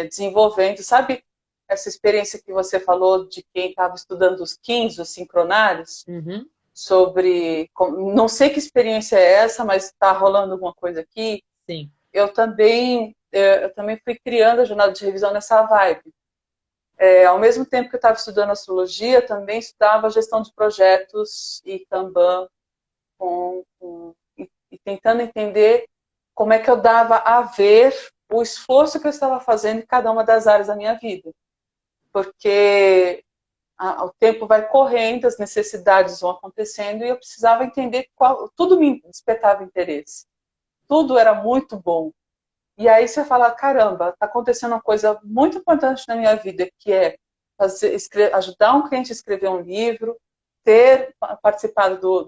desenvolvendo. Sabe essa experiência que você falou de quem estava estudando os 15, os sincronários? Uhum, Sobre, não sei que experiência é essa, mas está rolando alguma coisa aqui. sim. Eu também fui criando a jornada de revisão nessa vibe. Ao mesmo tempo que eu estava estudando astrologia, também estudava gestão de projetos e Kanban, e tentando entender como é que eu dava a ver o esforço que eu estava fazendo em cada uma das áreas da minha vida. Porque o tempo vai correndo, as necessidades vão acontecendo e eu precisava entender tudo me despertava interesse. Tudo era muito bom. E aí você fala, caramba, está acontecendo uma coisa muito importante na minha vida, que é ajudar um cliente a escrever um livro, ter participado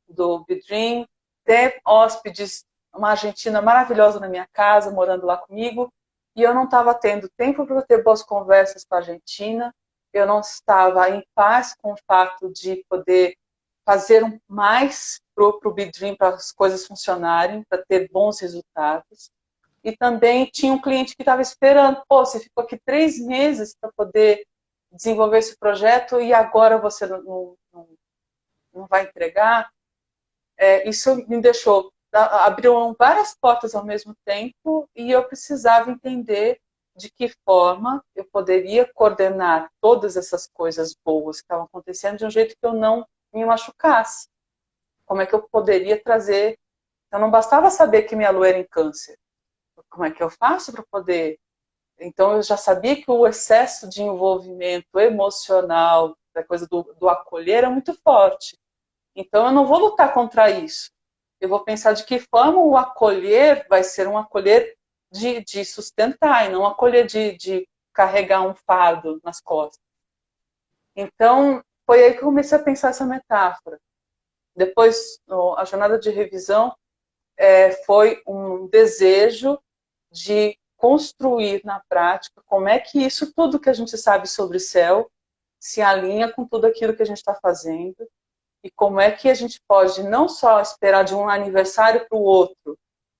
do Bidream, ter hóspedes, uma argentina maravilhosa na minha casa, morando lá comigo, e eu não estava tendo tempo para ter boas conversas com a Argentina, eu não estava em paz com o fato de poder fazer mais para o Bidream, para as coisas funcionarem, para ter bons resultados. E também tinha um cliente que estava esperando, pô, você ficou aqui 3 meses para poder desenvolver esse projeto e agora você não vai entregar? Isso me deixou, abriu várias portas ao mesmo tempo e eu precisava entender de que forma eu poderia coordenar todas essas coisas boas que estavam acontecendo de um jeito que eu não me machucasse. Como é que eu poderia trazer... Então não bastava saber que minha lua era em câncer. Como é que eu faço para poder... Então eu já sabia que o excesso de envolvimento emocional, da coisa do acolher, é muito forte. Então eu não vou lutar contra isso. Eu vou pensar de que forma o acolher vai ser um acolher de sustentar, e não um acolher de carregar um fardo nas costas. Então, foi aí que eu comecei a pensar essa metáfora. Depois, a jornada de revisão foi um desejo de construir na prática como é que isso tudo que a gente sabe sobre o céu se alinha com tudo aquilo que a gente está fazendo e como é que a gente pode não só esperar de um aniversário para o outro,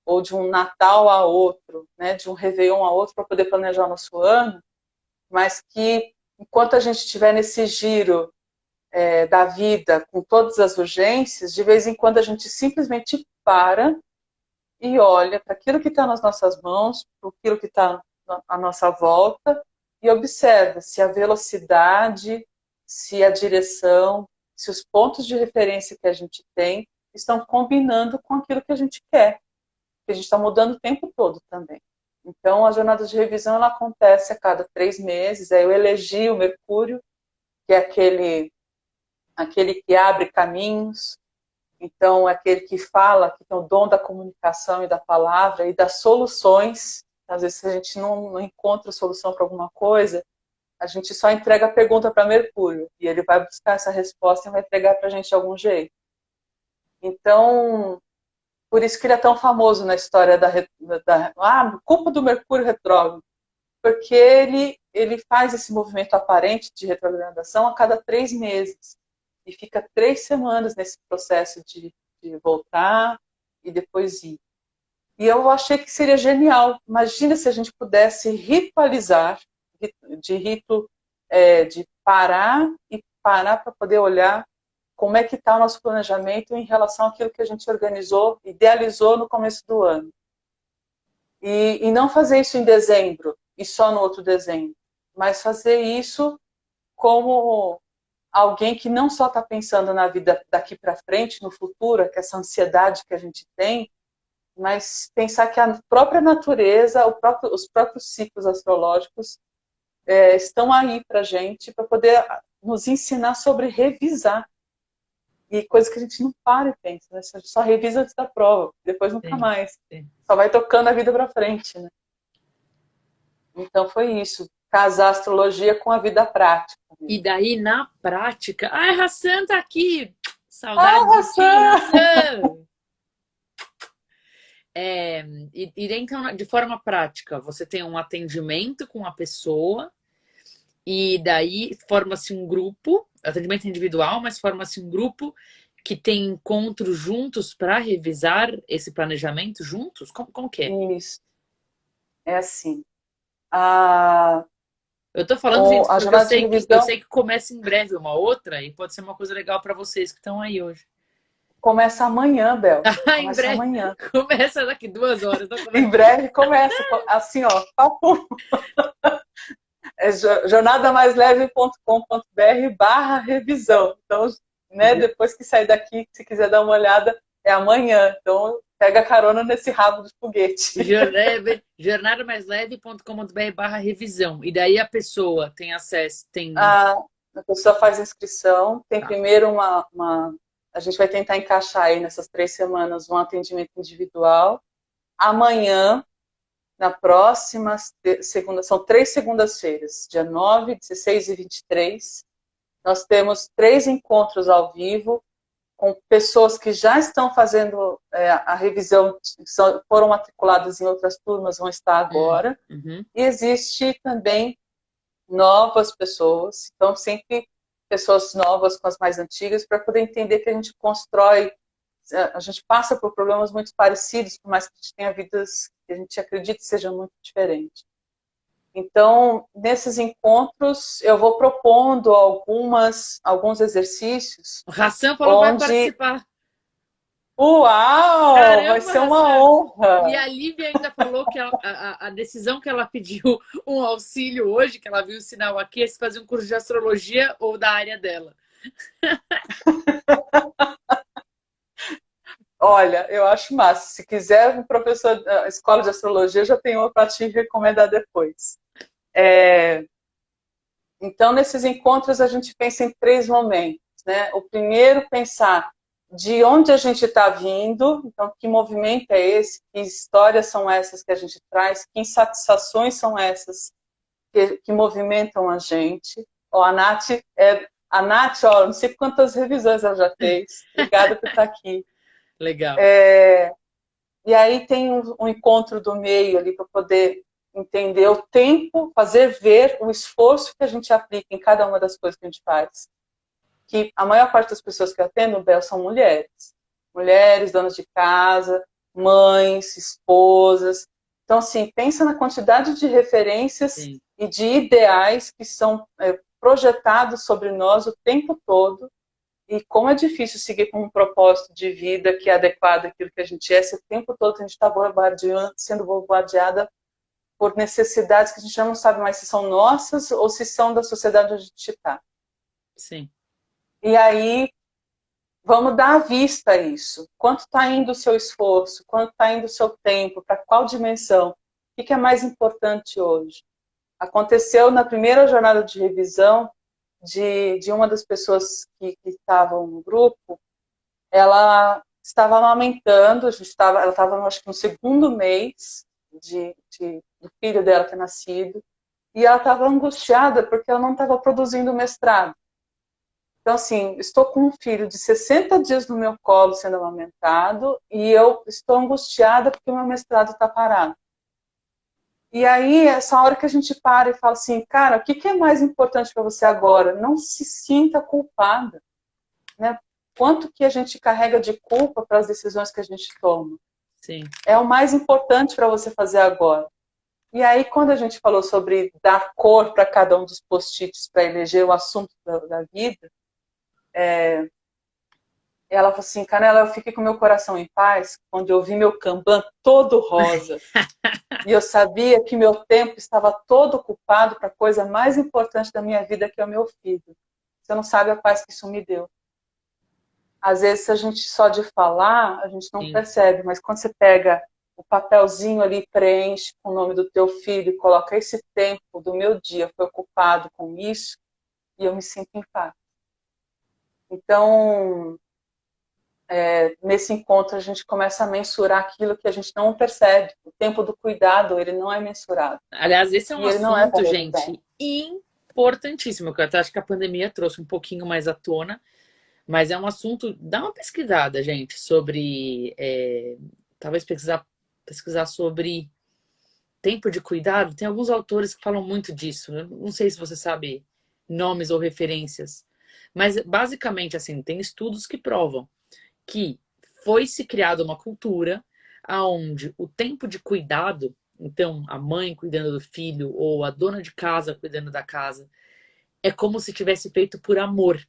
ou de um Natal a outro, né, de um Réveillon a outro para poder planejar o nosso ano, mas que enquanto a gente estiver nesse giro da vida, com todas as urgências, de vez em quando a gente simplesmente para e olha para aquilo que está nas nossas mãos, para aquilo que está à nossa volta, e observa se a velocidade, se a direção, se os pontos de referência que a gente tem estão combinando com aquilo que a gente quer, que a gente está mudando o tempo todo também. Então, a jornada de revisão ela acontece a cada 3 meses. Aí eu elegi o Mercúrio, que é aquele que abre caminhos. Então, é aquele que fala, que tem o dom da comunicação e da palavra e das soluções. Às vezes, se a gente não encontra solução para alguma coisa, a gente só entrega a pergunta para Mercúrio. E ele vai buscar essa resposta e vai entregar para a gente de algum jeito. Então, por isso que ele é tão famoso na história culpa do Mercúrio retrógrado. Porque ele faz esse movimento aparente de retrogradação a cada 3 meses. E fica 3 semanas nesse processo de voltar e depois ir. E eu achei que seria genial. Imagina se a gente pudesse ritualizar, de parar para poder olhar como é que está o nosso planejamento em relação àquilo que a gente organizou, idealizou no começo do ano. E não fazer isso em dezembro, e só no outro dezembro, mas fazer isso como alguém que não só está pensando na vida daqui para frente, no futuro, que essa ansiedade que a gente tem, mas pensar que a própria natureza, os próprios ciclos astrológicos estão aí para a gente, para poder nos ensinar sobre revisar. E coisa que a gente não para e pensa, né? A gente só revisa antes da prova, depois nunca mais. Sim. Só vai tocando a vida para frente, né? Então foi isso, casar a astrologia com a vida prática. E daí, na prática... Ai, Hassan tá aqui! Saudade de ti, Hassan! Hassan! E daí, então, de forma prática, você tem um atendimento com a pessoa e daí forma-se um grupo, atendimento individual, mas forma-se um grupo que tem encontros juntos para revisar esse planejamento juntos? Como que é? Isso, é assim. A Eu tô falando, gente, porque jornada de eu revisão sei que começa em breve uma outra e pode ser uma coisa legal para vocês que estão aí hoje. começa amanhã, Bel. Em Começa breve. amanhã. Começa daqui 2 horas. Não começa. Em breve começa, assim, ó, papo. É jornadamaisleve.com.br/revisão. Então, né, depois que sair daqui, se quiser dar uma olhada, é amanhã. Então, pega carona nesse rabo de foguete. jornadamaisleve.com.br/revisão. E daí a pessoa tem acesso, tem... A pessoa faz inscrição, tem Tá. primeiro a gente vai tentar encaixar aí nessas 3 semanas um atendimento individual. Amanhã, na próxima segunda, são 3 segundas-feiras, dia 9, 16 e 23. Nós temos 3 encontros ao vivo com pessoas que já estão fazendo a revisão, foram matriculadas em outras turmas, vão estar agora. Uhum. E existe também novas pessoas, então sempre pessoas novas com as mais antigas, para poder entender que a gente constrói, a gente passa por problemas muito parecidos, por mais que a gente tenha vidas que a gente acredita que sejam muito diferentes. Então, nesses encontros, eu vou propondo alguns exercícios. O Hassan falou que vai participar. Uau! Caramba, vai ser uma Hassan. honra! E a Lívia ainda falou que a decisão que ela pediu um auxílio hoje, que ela viu o sinal aqui, é se fazer um curso de astrologia ou da área dela. Olha, eu acho massa. Se quiser, um professor da escola de astrologia, já tem uma para te recomendar depois. Então, nesses encontros, a gente pensa em 3 momentos, né? O primeiro, pensar de onde a gente está vindo, então, que movimento é esse, que histórias são essas que a gente traz, que insatisfações são essas que movimentam a gente. A Nath, não sei quantas revisões ela já fez. Obrigada por estar aqui. Legal. E aí tem um encontro do meio ali para poder entender o tempo, fazer ver o esforço que a gente aplica em cada uma das coisas que a gente faz. Que a maior parte das pessoas que eu atendo, Bel, são mulheres. Mulheres, donas de casa, mães, esposas. Então, assim, pensa na quantidade de referências Sim. E de ideais que são projetados sobre nós o tempo todo. E como é difícil seguir com um propósito de vida que é adequado àquilo que a gente é, se o tempo todo a gente está sendo bombardeada por necessidades que a gente já não sabe mais se são nossas ou se são da sociedade onde a gente está. Sim. E aí, vamos dar à vista isso. Quanto está indo o seu esforço? Quanto está indo o seu tempo? Para qual dimensão? O que é mais importante hoje? Aconteceu na primeira jornada de revisão de uma das pessoas que estavam no grupo, ela estava amamentando, ela estava, acho que no segundo mês do filho dela ter nascido, e ela estava angustiada porque ela não estava produzindo mestrado. Então, assim, estou com um filho de 60 dias no meu colo sendo amamentado e eu estou angustiada porque o meu mestrado está parado. E aí, essa hora que a gente para e fala assim, cara, o que é mais importante para você agora? Não se sinta culpada, né? Quanto que a gente carrega de culpa para as decisões que a gente toma? Sim. É o mais importante para você fazer agora. E aí, quando a gente falou sobre dar cor para cada um dos post-its para eleger o assunto da vida, ela falou assim, Canela, eu fiquei com meu coração em paz quando eu vi meu Kanban todo rosa. E eu sabia que meu tempo estava todo ocupado para a coisa mais importante da minha vida, que é o meu filho. Você não sabe a paz que isso me deu. Às vezes, se a gente só de falar, a gente não Sim. percebe, mas quando você pega o papelzinho ali, preenche com o nome do teu filho e coloca esse tempo do meu dia foi ocupado com isso, e eu me sinto em paz. Então, nesse encontro, a gente começa a mensurar aquilo que a gente não percebe. O tempo do cuidado, ele não é mensurado. Aliás, esse é um E ele não é assunto, valorizado. gente, importantíssimo, que eu até acho que a pandemia trouxe um pouquinho mais à tona, mas é um assunto, dá uma pesquisada, gente, sobre, talvez pesquisar sobre tempo de cuidado. Tem alguns autores que falam muito disso, eu não sei se você sabe nomes ou referências, mas basicamente, assim, tem estudos que provam que foi se criada uma cultura aonde o tempo de cuidado, então a mãe cuidando do filho ou a dona de casa cuidando da casa, é como se tivesse feito por amor.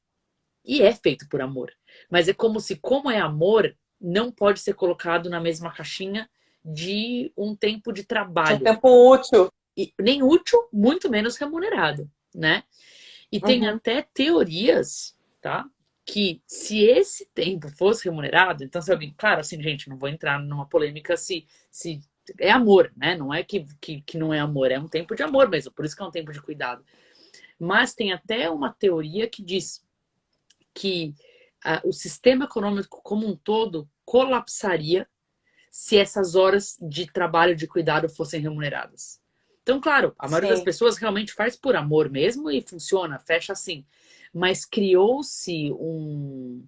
E é feito por amor. Mas é como se, como é amor, não pode ser colocado na mesma caixinha de um tempo de De um trabalho. tempo útil. E nem útil, muito menos remunerado, né? E tem Uhum. até teorias, tá? Que se esse tempo fosse remunerado, então se alguém, claro, assim, gente, não vou entrar numa polêmica se é amor, né? Não é que não é amor, é um tempo de amor mesmo, por isso que é um tempo de cuidado. Mas tem até uma teoria que diz que o sistema econômico como um todo colapsaria se essas horas de trabalho de cuidado fossem remuneradas. Então, claro, a maioria das Sim. pessoas realmente faz por amor mesmo e funciona, fecha assim. Mas criou-se um.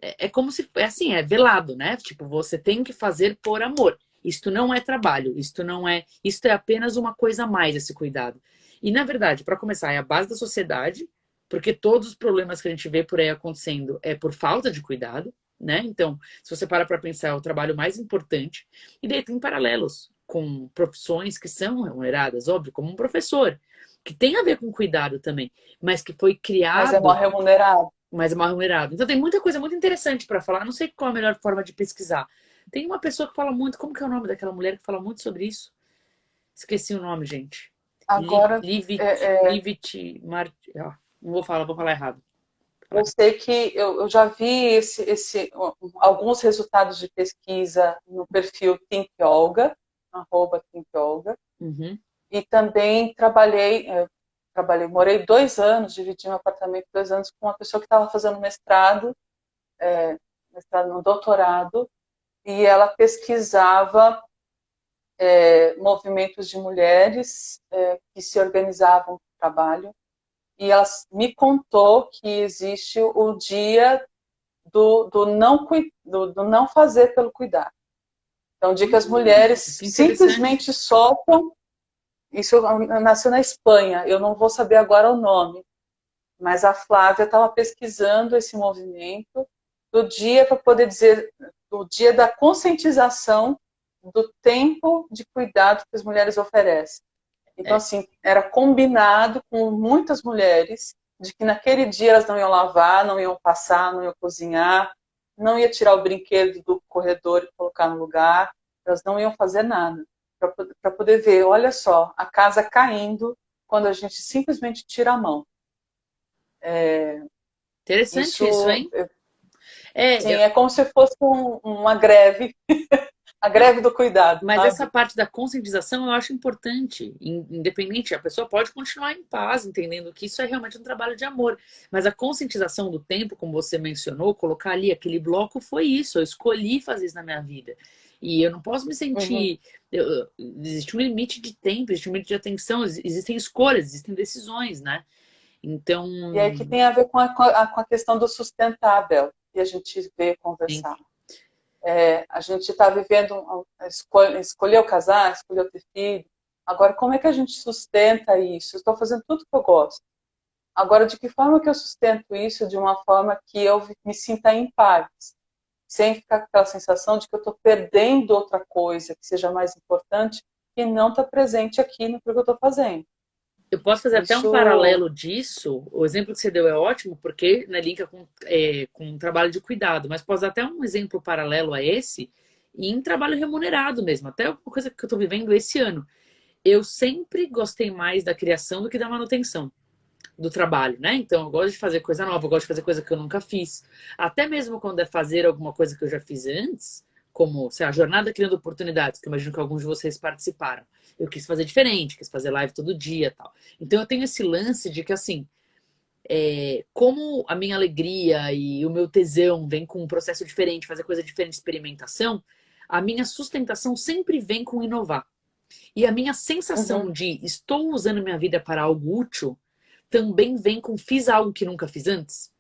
É como se. É assim, é velado, né? Tipo, você tem que fazer por amor. Isto não é trabalho, isto não é. Isto é apenas uma coisa a mais, esse cuidado. E, na verdade, para começar, é a base da sociedade, porque todos os problemas que a gente vê por aí acontecendo é por falta de cuidado, né? Então, se você para para pensar, é o trabalho mais importante. E daí tem paralelos com profissões que são remuneradas, óbvio, como um professor, que tem a ver com cuidado também, mas que foi Mas é mal criado, remunerado. mas é mal remunerado. Então tem muita coisa muito interessante para falar. Não sei qual a melhor forma de pesquisar. Tem uma pessoa que fala muito, como que é o nome daquela mulher que fala muito sobre isso? Esqueci o nome, gente. Agora, Livit não vou falar errado. eu sei que eu já vi alguns resultados de pesquisa no perfil Think Olga, @Think Olga, Uhum. e também morei 2 anos, dividi um apartamento 2 anos com uma pessoa que estava fazendo mestrado no doutorado, e ela pesquisava movimentos de mulheres que se organizavam no trabalho, e ela me contou que existe o dia do não fazer pelo cuidar. Então, o dia que as mulheres Que interessante. simplesmente soltam. Isso nasceu na Espanha, eu não vou saber agora o nome, mas a Flávia estava pesquisando esse movimento do dia para poder dizer, do dia da conscientização do tempo de cuidado que as mulheres oferecem. Então, É, assim, era combinado com muitas mulheres de que naquele dia elas não iam lavar, não iam passar, não iam cozinhar, não ia tirar o brinquedo do corredor e colocar no lugar, elas não iam fazer nada. Para poder ver, olha só, a casa caindo quando a gente simplesmente tira a mão. Interessante isso, Isso, hein? É, sim, é como se fosse uma greve, a não, greve do cuidado, mas essa sabe? parte da conscientização eu acho importante. Independente, a pessoa pode continuar em paz, entendendo que isso é realmente um trabalho de amor. Mas a conscientização do tempo, como você mencionou, colocar ali aquele bloco foi isso. Eu escolhi fazer isso na minha vida. E eu não posso me Uhum. sentir. Existe um limite de tempo, existe um limite de atenção, existem escolhas, existem decisões, né? Então, E aí que tem a ver com a questão do sustentável que a gente veio sim, conversar. A gente está vivendo, escolheu casar, escolheu ter filho. Agora, como é que a gente sustenta isso? Eu estou fazendo tudo que eu gosto. Agora, de que forma que eu sustento isso de uma forma que eu me sinta em paz? Sem ficar com aquela sensação de que eu estou perdendo outra coisa que seja mais importante e não está presente aqui no que eu estou fazendo. eu posso fazer até um Isso. paralelo disso. O exemplo que você deu é ótimo, porque né, linka com um trabalho de cuidado, mas posso dar até um exemplo paralelo a esse em trabalho remunerado mesmo. Até uma coisa que eu estou vivendo esse ano. Eu sempre gostei mais da criação do que da manutenção do trabalho, né? Então eu gosto de fazer coisa nova, eu gosto de fazer coisa que eu nunca fiz. Até mesmo quando é fazer alguma coisa que eu já fiz antes, como, sei lá, Jornada Criando Oportunidades, que eu imagino que alguns de vocês participaram. Eu quis fazer diferente, quis fazer live todo dia e tal. Então eu tenho esse lance de que, assim, como a minha alegria e o meu tesão vem com um processo diferente, fazer coisa diferente, experimentação, a minha sustentação sempre vem com inovar. E a minha sensação Uhum, de estou usando minha vida para algo útil também vem com fiz algo que nunca fiz antes.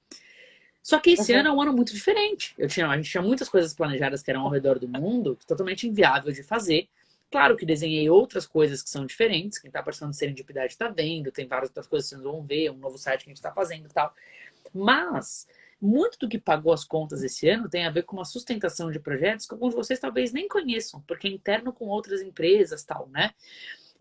Só que esse ano uhum, é um ano muito diferente. A gente tinha muitas coisas planejadas que eram ao redor do mundo, totalmente inviável de fazer. Claro que desenhei outras coisas que são diferentes. Quem está participando de Serendipidade está vendo, tem várias outras coisas que vocês vão ver, um novo site que a gente está fazendo e tal. Mas muito do que pagou as contas esse ano tem a ver com uma sustentação de projetos que alguns de vocês talvez nem conheçam, porque é interno com outras empresas tal, né?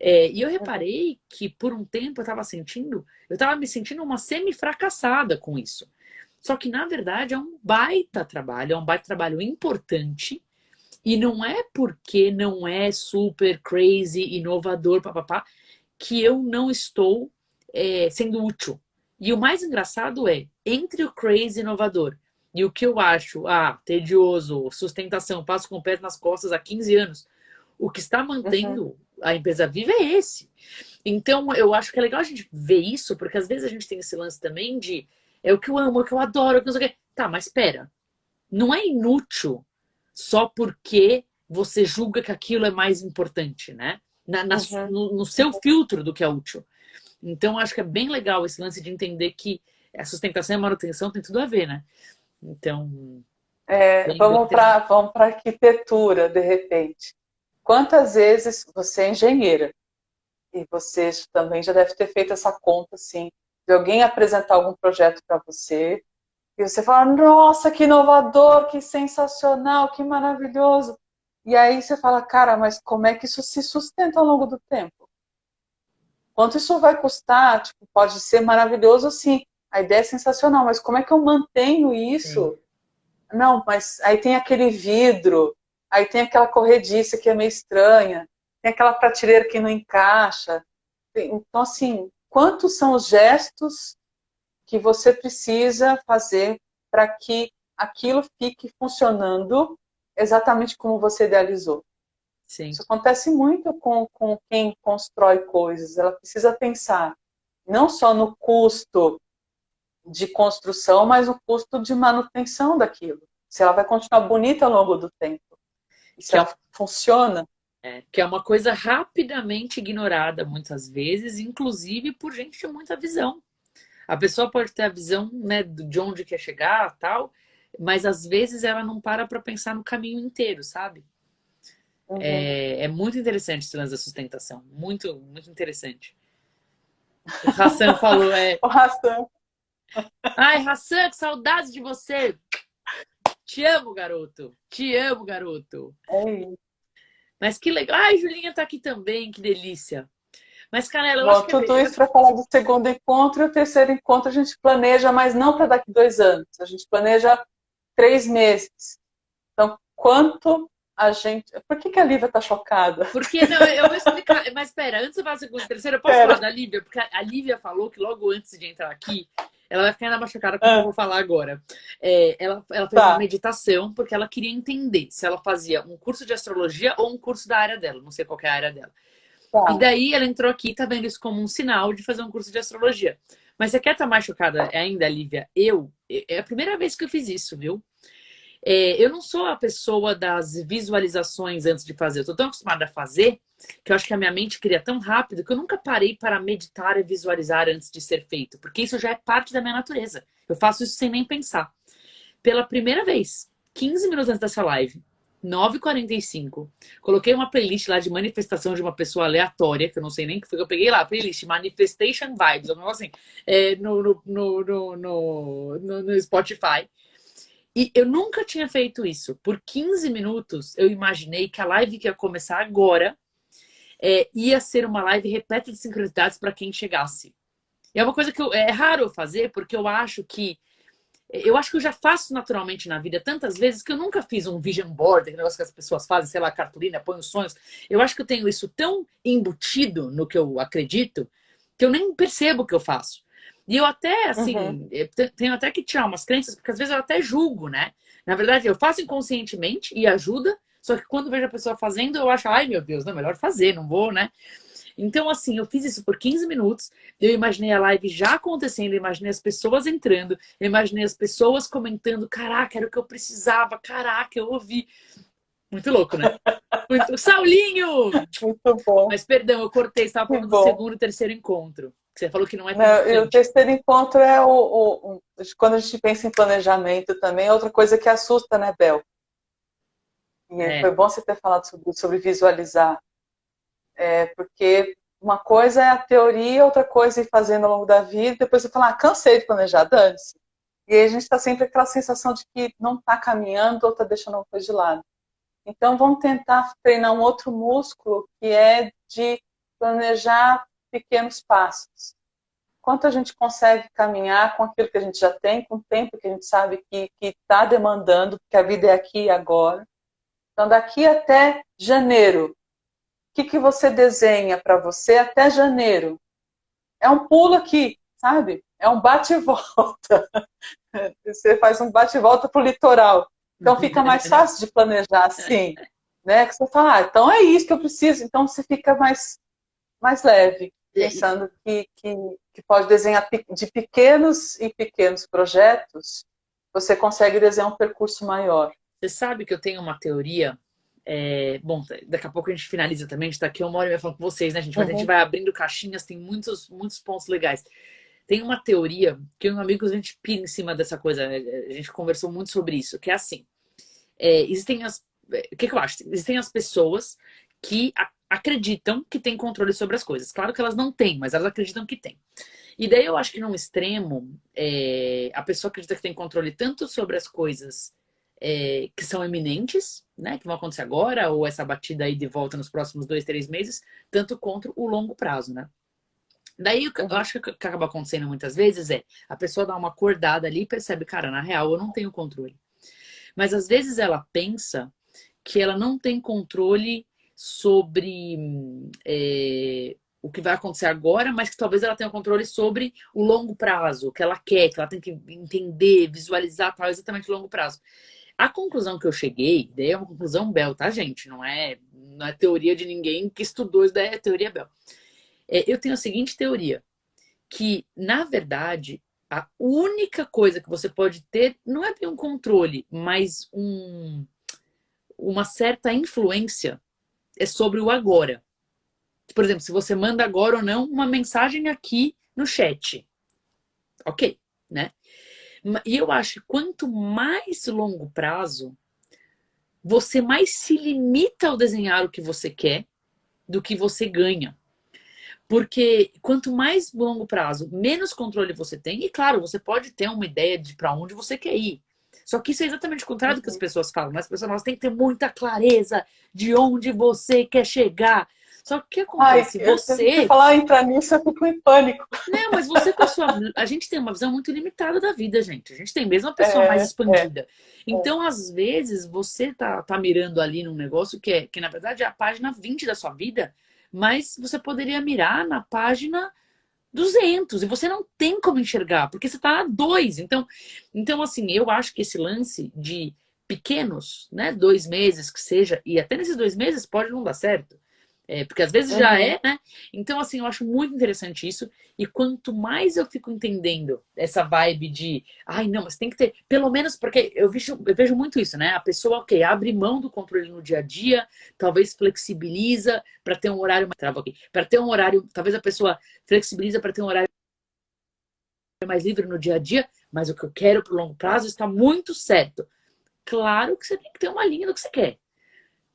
E eu uhum, reparei que por um tempo eu estava me sentindo uma semi-fracassada com isso. Só que na verdade é um baita trabalho importante, e não é porque não é super crazy, inovador, papapá, que eu não estou sendo útil. E o mais engraçado é, entre o crazy inovador e o que eu acho, tedioso, sustentação, passo com o pé nas costas há 15 anos, o que está uhum. mantendo a empresa viva é esse. Então, eu acho que é legal a gente ver isso, porque às vezes a gente tem esse lance também de é o que eu amo, é o que eu adoro, é o que eu não sei o quê. Tá, mas espera, não é inútil só porque você julga que aquilo é mais importante, né? Uhum. No seu filtro do que é útil. Então, acho que é bem legal esse lance de entender que a sustentação e a manutenção tem tudo a ver, né? Então, bem interessante. Vamos para arquitetura, de repente. Quantas vezes você é engenheira e você também já deve ter feito essa conta, assim, de alguém apresentar algum projeto para você e você fala, nossa, que inovador, que sensacional, que maravilhoso. E aí você fala, cara, mas como é que isso se sustenta ao longo do tempo? Quanto isso vai custar? Tipo, pode ser maravilhoso, sim. A ideia é sensacional, mas como é que eu mantenho Sim, isso? Não, mas aí tem aquele vidro, aí tem aquela corrediça que é meio estranha, tem aquela prateleira que não encaixa. Então, assim, quantos são os gestos que você precisa fazer para que aquilo fique funcionando exatamente como você idealizou? sim, Isso acontece muito com quem constrói coisas. Ela precisa pensar não só no custo de construção, mas o custo de manutenção daquilo. Se ela vai continuar bonita ao longo do tempo. E se que é, ela funciona. que é uma coisa rapidamente ignorada muitas vezes, inclusive por gente de muita visão. A pessoa pode ter a visão, né, de onde quer chegar, tal, mas às vezes ela não para pensar no caminho inteiro, sabe? Uhum. É muito interessante esse lance da sustentação, muito, muito interessante. O Hassan falou, O Hassan. ai, Hassan, que saudades de você. Te amo, garoto. Te amo, garoto. É isso. Mas que legal. Ai, Julinha tá aqui também, que delícia. Mas, Canela, eu acho Bom, que tudo eu isso para falar do segundo encontro e o terceiro encontro a gente planeja, mas não para daqui 2 anos. A gente planeja 3 meses. Então, quanto a gente. Por que a Lívia está chocada? porque não, eu vou explicar. Mas espera, antes de falar do segundo e terceiro, eu posso falar Pera. da Lívia? Porque a Lívia falou que logo antes de entrar aqui, Ela vai ficar ainda mais chocada com o que eu Ah, vou falar agora. Ela fez uma tá, meditação porque ela queria entender se ela fazia um curso de astrologia ou um curso da área dela. Não sei qual que é a área dela. E tá. daí ela entrou aqui, tá vendo isso como um sinal de fazer um curso de astrologia. Mas você quer estar mais chocada ainda, Lívia? É a primeira vez que eu fiz isso, viu? Eu não sou a pessoa das visualizações antes de fazer. Eu tô tão acostumada a fazer que eu acho que a minha mente cria tão rápido que eu nunca parei para meditar e visualizar antes de ser feito. Porque isso já é parte da minha natureza. Eu faço isso sem nem pensar. Pela primeira vez, 15 minutos antes dessa live, 9h45, coloquei uma playlist lá de manifestação de uma pessoa aleatória, que eu não sei nem o que foi que eu peguei lá, playlist Manifestation Vibes, um negócio assim, no Spotify. E eu nunca tinha feito isso. Por 15 minutos, eu imaginei que a live que ia começar agora ia ser uma live repleta de sincronicidades para quem chegasse. E é uma coisa que é raro eu fazer, porque eu acho que eu já faço naturalmente na vida tantas vezes que eu nunca fiz um vision board, aquele negócio que as pessoas fazem, sei lá, cartolina, põe os sonhos. Eu acho que eu tenho isso tão embutido no que eu acredito que eu nem percebo o que eu faço. E eu até, Uhum. assim, tenho até que tirar umas crenças, porque às vezes eu até julgo, né? Na verdade, eu faço inconscientemente e ajuda, só que quando vejo a pessoa fazendo, eu acho, ai meu Deus, não, melhor fazer, não vou, né? Então, assim, eu fiz isso por 15 minutos. Eu imaginei a live já acontecendo, eu imaginei as pessoas entrando, eu imaginei as pessoas comentando: caraca, era o que eu precisava, caraca, eu ouvi. Muito louco, né? Muito... Saulinho! Muito bom, Mas perdão, eu cortei, você estava que falando do bom. segundo e terceiro encontro. Você falou que não é tão Né, e o distante. terceiro encontro é quando a gente pensa em planejamento também, é outra coisa que assusta, né, Bel? E foi É, bom você ter falado sobre visualizar, porque uma coisa é a teoria, outra coisa é ir fazendo ao longo da vida, depois você fala, cansei de planejar, dane-se. E aí a gente está sempre com aquela sensação de que não está caminhando ou está deixando uma coisa de lado. Então vamos tentar treinar um outro músculo que é de planejar pequenos passos. Quanto a gente consegue caminhar com aquilo que a gente já tem, com o tempo que a gente sabe que está demandando, porque a vida é aqui e agora. Então, daqui até janeiro, o que você desenha para você até janeiro? É um pulo aqui, sabe? É um bate e volta. Você faz um bate e volta para o litoral. Então, fica mais fácil de planejar assim. Né? Que você fala, então é isso que eu preciso. Então, você fica mais leve, pensando que pode desenhar de pequenos em pequenos projetos, você consegue desenhar um percurso maior. você sabe que eu tenho uma teoria. Bom, daqui a pouco a gente finaliza também. A gente tá aqui uma hora e meia falando com vocês, né, gente? Mas a gente Uhum. vai abrindo caixinhas, tem muitos, muitos pontos legais. Tem uma teoria que um amigo a gente pira em cima dessa coisa, a gente conversou muito sobre isso, que é assim: existem o que eu acho? Existem as pessoas que acreditam que têm controle sobre as coisas. Claro que elas não têm, mas elas acreditam que têm. E daí eu acho que num extremo, a pessoa acredita que tem controle tanto sobre as coisas que são eminentes, né, que vão acontecer agora, ou essa batida aí de volta nos próximos 2, 3 meses, tanto contra o longo prazo, né? Daí eu Uhum. acho que o que acaba acontecendo muitas vezes é a pessoa dá uma acordada ali e percebe, cara, na real eu não tenho controle. Mas às vezes ela pensa que ela não tem controle sobre o que vai acontecer agora, mas que talvez ela tenha controle sobre o longo prazo, o que ela quer, que ela tem que entender, visualizar tal, exatamente o longo prazo. A conclusão que eu cheguei, daí é uma conclusão Bell, tá, gente? Não é teoria de ninguém que estudou isso, daí é teoria Bell. Eu tenho a seguinte teoria, que, na verdade, a única coisa que você pode ter não é bem um controle, mas uma certa influência é sobre o agora. Por exemplo, se você manda agora ou não uma mensagem aqui no chat. Ok, né? E eu acho que quanto mais longo prazo, você mais se limita ao desenhar o que você quer do que você ganha. Porque quanto mais longo prazo, menos controle você tem. E claro, você pode ter uma ideia de para onde você quer ir. Só que isso é exatamente o contrário do que as Uhum. pessoas falam. As pessoas falam, você tem que ter muita clareza de onde você quer chegar. Só que o que Ai, acontece? você Você, falar entrar nisso, eu fico em pânico. né? Mas você com a sua. A gente tem uma visão muito limitada da vida, gente. A gente tem mesmo uma pessoa mais É, é, expandida. Então, às vezes, você tá mirando ali num negócio que na verdade é a página 20 da sua vida, mas você poderia mirar na página 200 e você não tem como enxergar, porque você tá a 2. Então, assim, eu acho que esse lance de pequenos, né, 2 meses que seja, e até nesses 2 meses pode não dar certo. Porque às vezes já Uhum, é, né? Então, assim, eu acho muito interessante isso. E quanto mais eu fico entendendo essa vibe de, ai, não, mas tem que ter, pelo menos, porque eu vejo muito isso, né? A pessoa, ok, abre mão do controle no dia a dia, talvez flexibiliza para ter um horário mais. Trava aqui. Para ter um horário, talvez a pessoa flexibiliza para ter um horário mais livre no dia a dia, mas o que eu quero pro longo prazo está muito certo. Claro que você tem que ter uma linha do que você quer.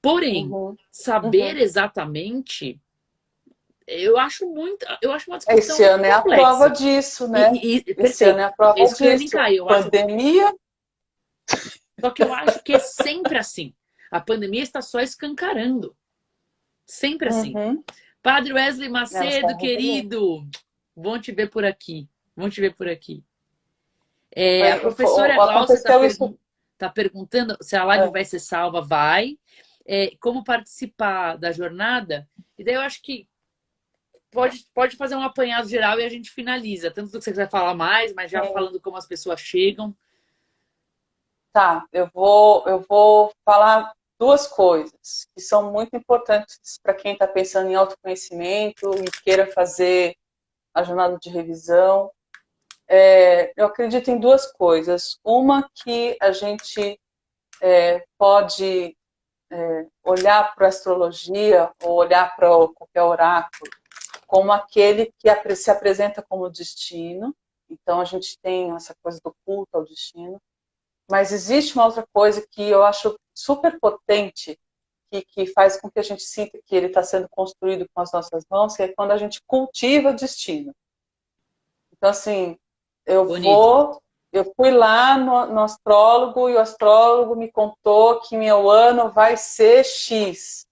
Porém, uhum, saber uhum. exatamente, eu acho uma Esse discussão ano é a prova complexa. disso, né? Perfeito. Esse ano é a É prova isso que eu ia disso. linkar. Eu acho, Pandemia. só que eu acho que é sempre assim. A pandemia está só escancarando. Sempre assim. Uhum. Padre Wesley Ela está Macedo, revelando. querido, bom te ver por aqui. Bom te ver por aqui. A professora Glaucia está Aconteceu isso. perguntando se a live É, vai ser salva. Vai. Como participar da jornada? E daí eu acho que pode fazer um apanhado geral e a gente finaliza. Tanto do que você quiser falar mais, mas já sim. falando como as pessoas chegam. Tá, eu vou falar duas coisas que são muito importantes para quem está pensando em autoconhecimento e queira fazer a jornada de revisão. Eu acredito em duas coisas. Uma, que a gente pode olhar para a astrologia ou olhar para qualquer oráculo como aquele que se apresenta como destino. Então, a gente tem essa coisa do culto ao destino. Mas existe uma outra coisa que eu acho super potente, que faz com que a gente sinta que ele está sendo construído com as nossas mãos, que é quando a gente cultiva o destino. Então, assim, eu Bonito. vou. Eu fui lá no astrólogo e o astrólogo me contou que meu ano vai ser X.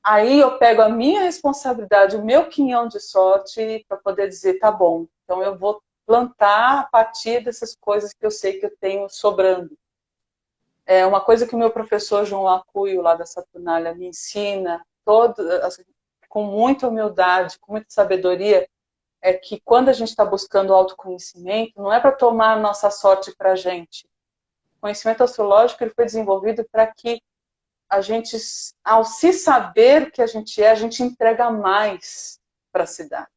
Aí eu pego a minha responsabilidade, o meu quinhão de sorte, para poder dizer, tá bom, então eu vou plantar a partir dessas coisas que eu sei que eu tenho sobrando. É uma coisa que o meu professor João Acuio, lá da Saturnália, me ensina, assim, com muita humildade, com muita sabedoria, é que quando a gente está buscando autoconhecimento, não é para tomar a nossa sorte para a gente. O conhecimento astrológico ele foi desenvolvido para que a gente, ao se saber o que a gente entrega mais para a cidade.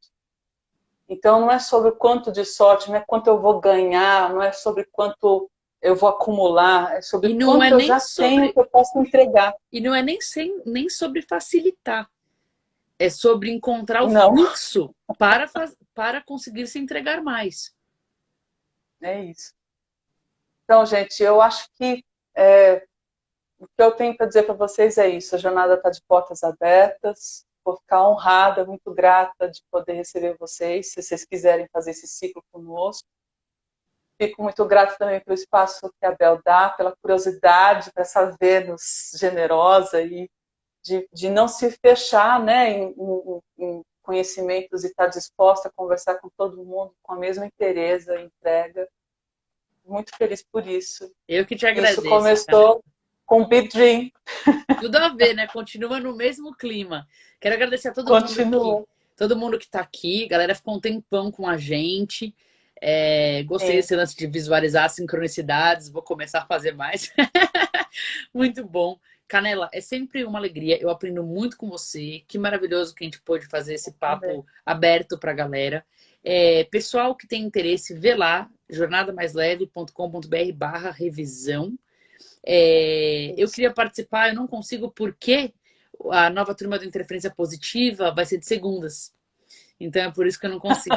Então, não é sobre o quanto de sorte, não é quanto eu vou ganhar, não é sobre quanto eu vou acumular, é sobre E não é quanto eu nem já tenho sobre. que eu posso entregar. E não é nem sobre facilitar. É sobre encontrar o Não, fluxo para conseguir se entregar mais. é isso. Então, gente, eu acho que é, o que eu tenho para dizer para vocês é isso. A jornada está de portas abertas. Vou ficar honrada, muito grata de poder receber vocês, se vocês quiserem fazer esse ciclo conosco. Fico muito grata também pelo espaço que a Bel dá, pela curiosidade, para essa Vênus generosa e de não se fechar, né, em conhecimentos e estar disposta a conversar com todo mundo com a mesma interesse e entrega. Muito feliz por isso. Eu que te Isso agradeço, cara. começou com Big Dream. Tudo a ver, né? Continua no mesmo clima. Quero agradecer a Continua. todo mundo que tá aqui. A galera ficou um tempão com a gente. Gostei Sim. desse lance de visualizar sincronicidades. Vou começar a fazer mais. Muito bom. Canela, é sempre uma alegria. Eu aprendo muito com você. Que maravilhoso que a gente pôde fazer esse Também. papo aberto para a galera. Pessoal que tem interesse, vê lá, jornadamaisleve.com.br/revisão. Eu Isso. queria participar, eu não consigo porque a nova turma do Interferência Positiva vai ser de segundas. Então é por isso que eu não consigo.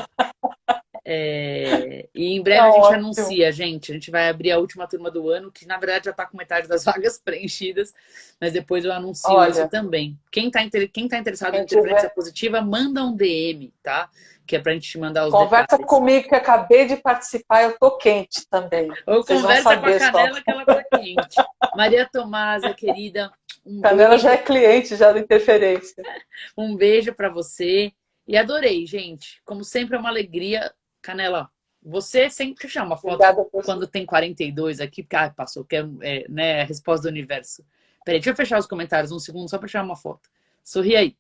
E em breve Tá a gente ótimo. anuncia, gente. A gente vai abrir a última turma do ano, que na verdade já está com metade das vagas preenchidas, mas depois eu anuncio isso Olha, também. Quem tá interessado em quem interferência tiver, positiva, manda um DM, tá? Que é pra gente te mandar os conversa detalhes. comigo que acabei de participar, eu tô quente também. Ou Vocês vão conversa com a saber só. Canela que ela tá quente. Maria Tomásia, querida, um Canela já beijo. é cliente já da interferência. Um beijo para você. E adorei, gente. Como sempre, é uma alegria. Canela, você sempre chama uma foto Obrigada por quando tem 42 aqui, porque passou, que né, a resposta do universo. Peraí, deixa eu fechar os comentários um segundo só para tirar uma foto. Sorri aí.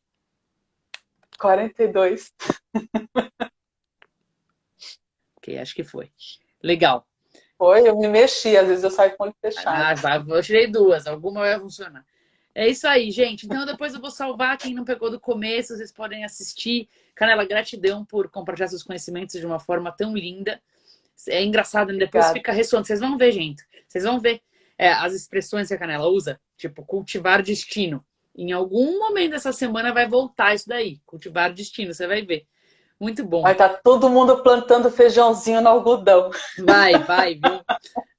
42. Ok, acho que foi. Legal. Foi, eu me mexi, às vezes eu saio com o olho Ah, fechado. eu tirei duas, alguma vai funcionar. É isso aí, gente. Então depois eu vou salvar quem não pegou do começo, vocês podem assistir. Canela, gratidão por compartilhar seus conhecimentos de uma forma tão linda. É engraçado, né? Depois Obrigada. fica ressoando. Vocês vão ver, gente. Vocês vão ver as expressões que a Canela usa, tipo cultivar destino. Em algum momento dessa semana vai voltar isso daí. Cultivar destino, você vai ver. Muito bom. Vai estar todo mundo plantando feijãozinho no algodão. Vai, viu?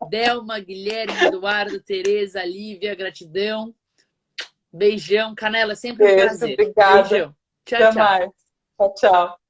Delma, Guilherme, Eduardo, Tereza, Lívia, gratidão. Beijão. Canela, é sempre um Beijo, prazer. obrigada. Beijão. Tchau, Até tchau. mais. Tchau, tchau.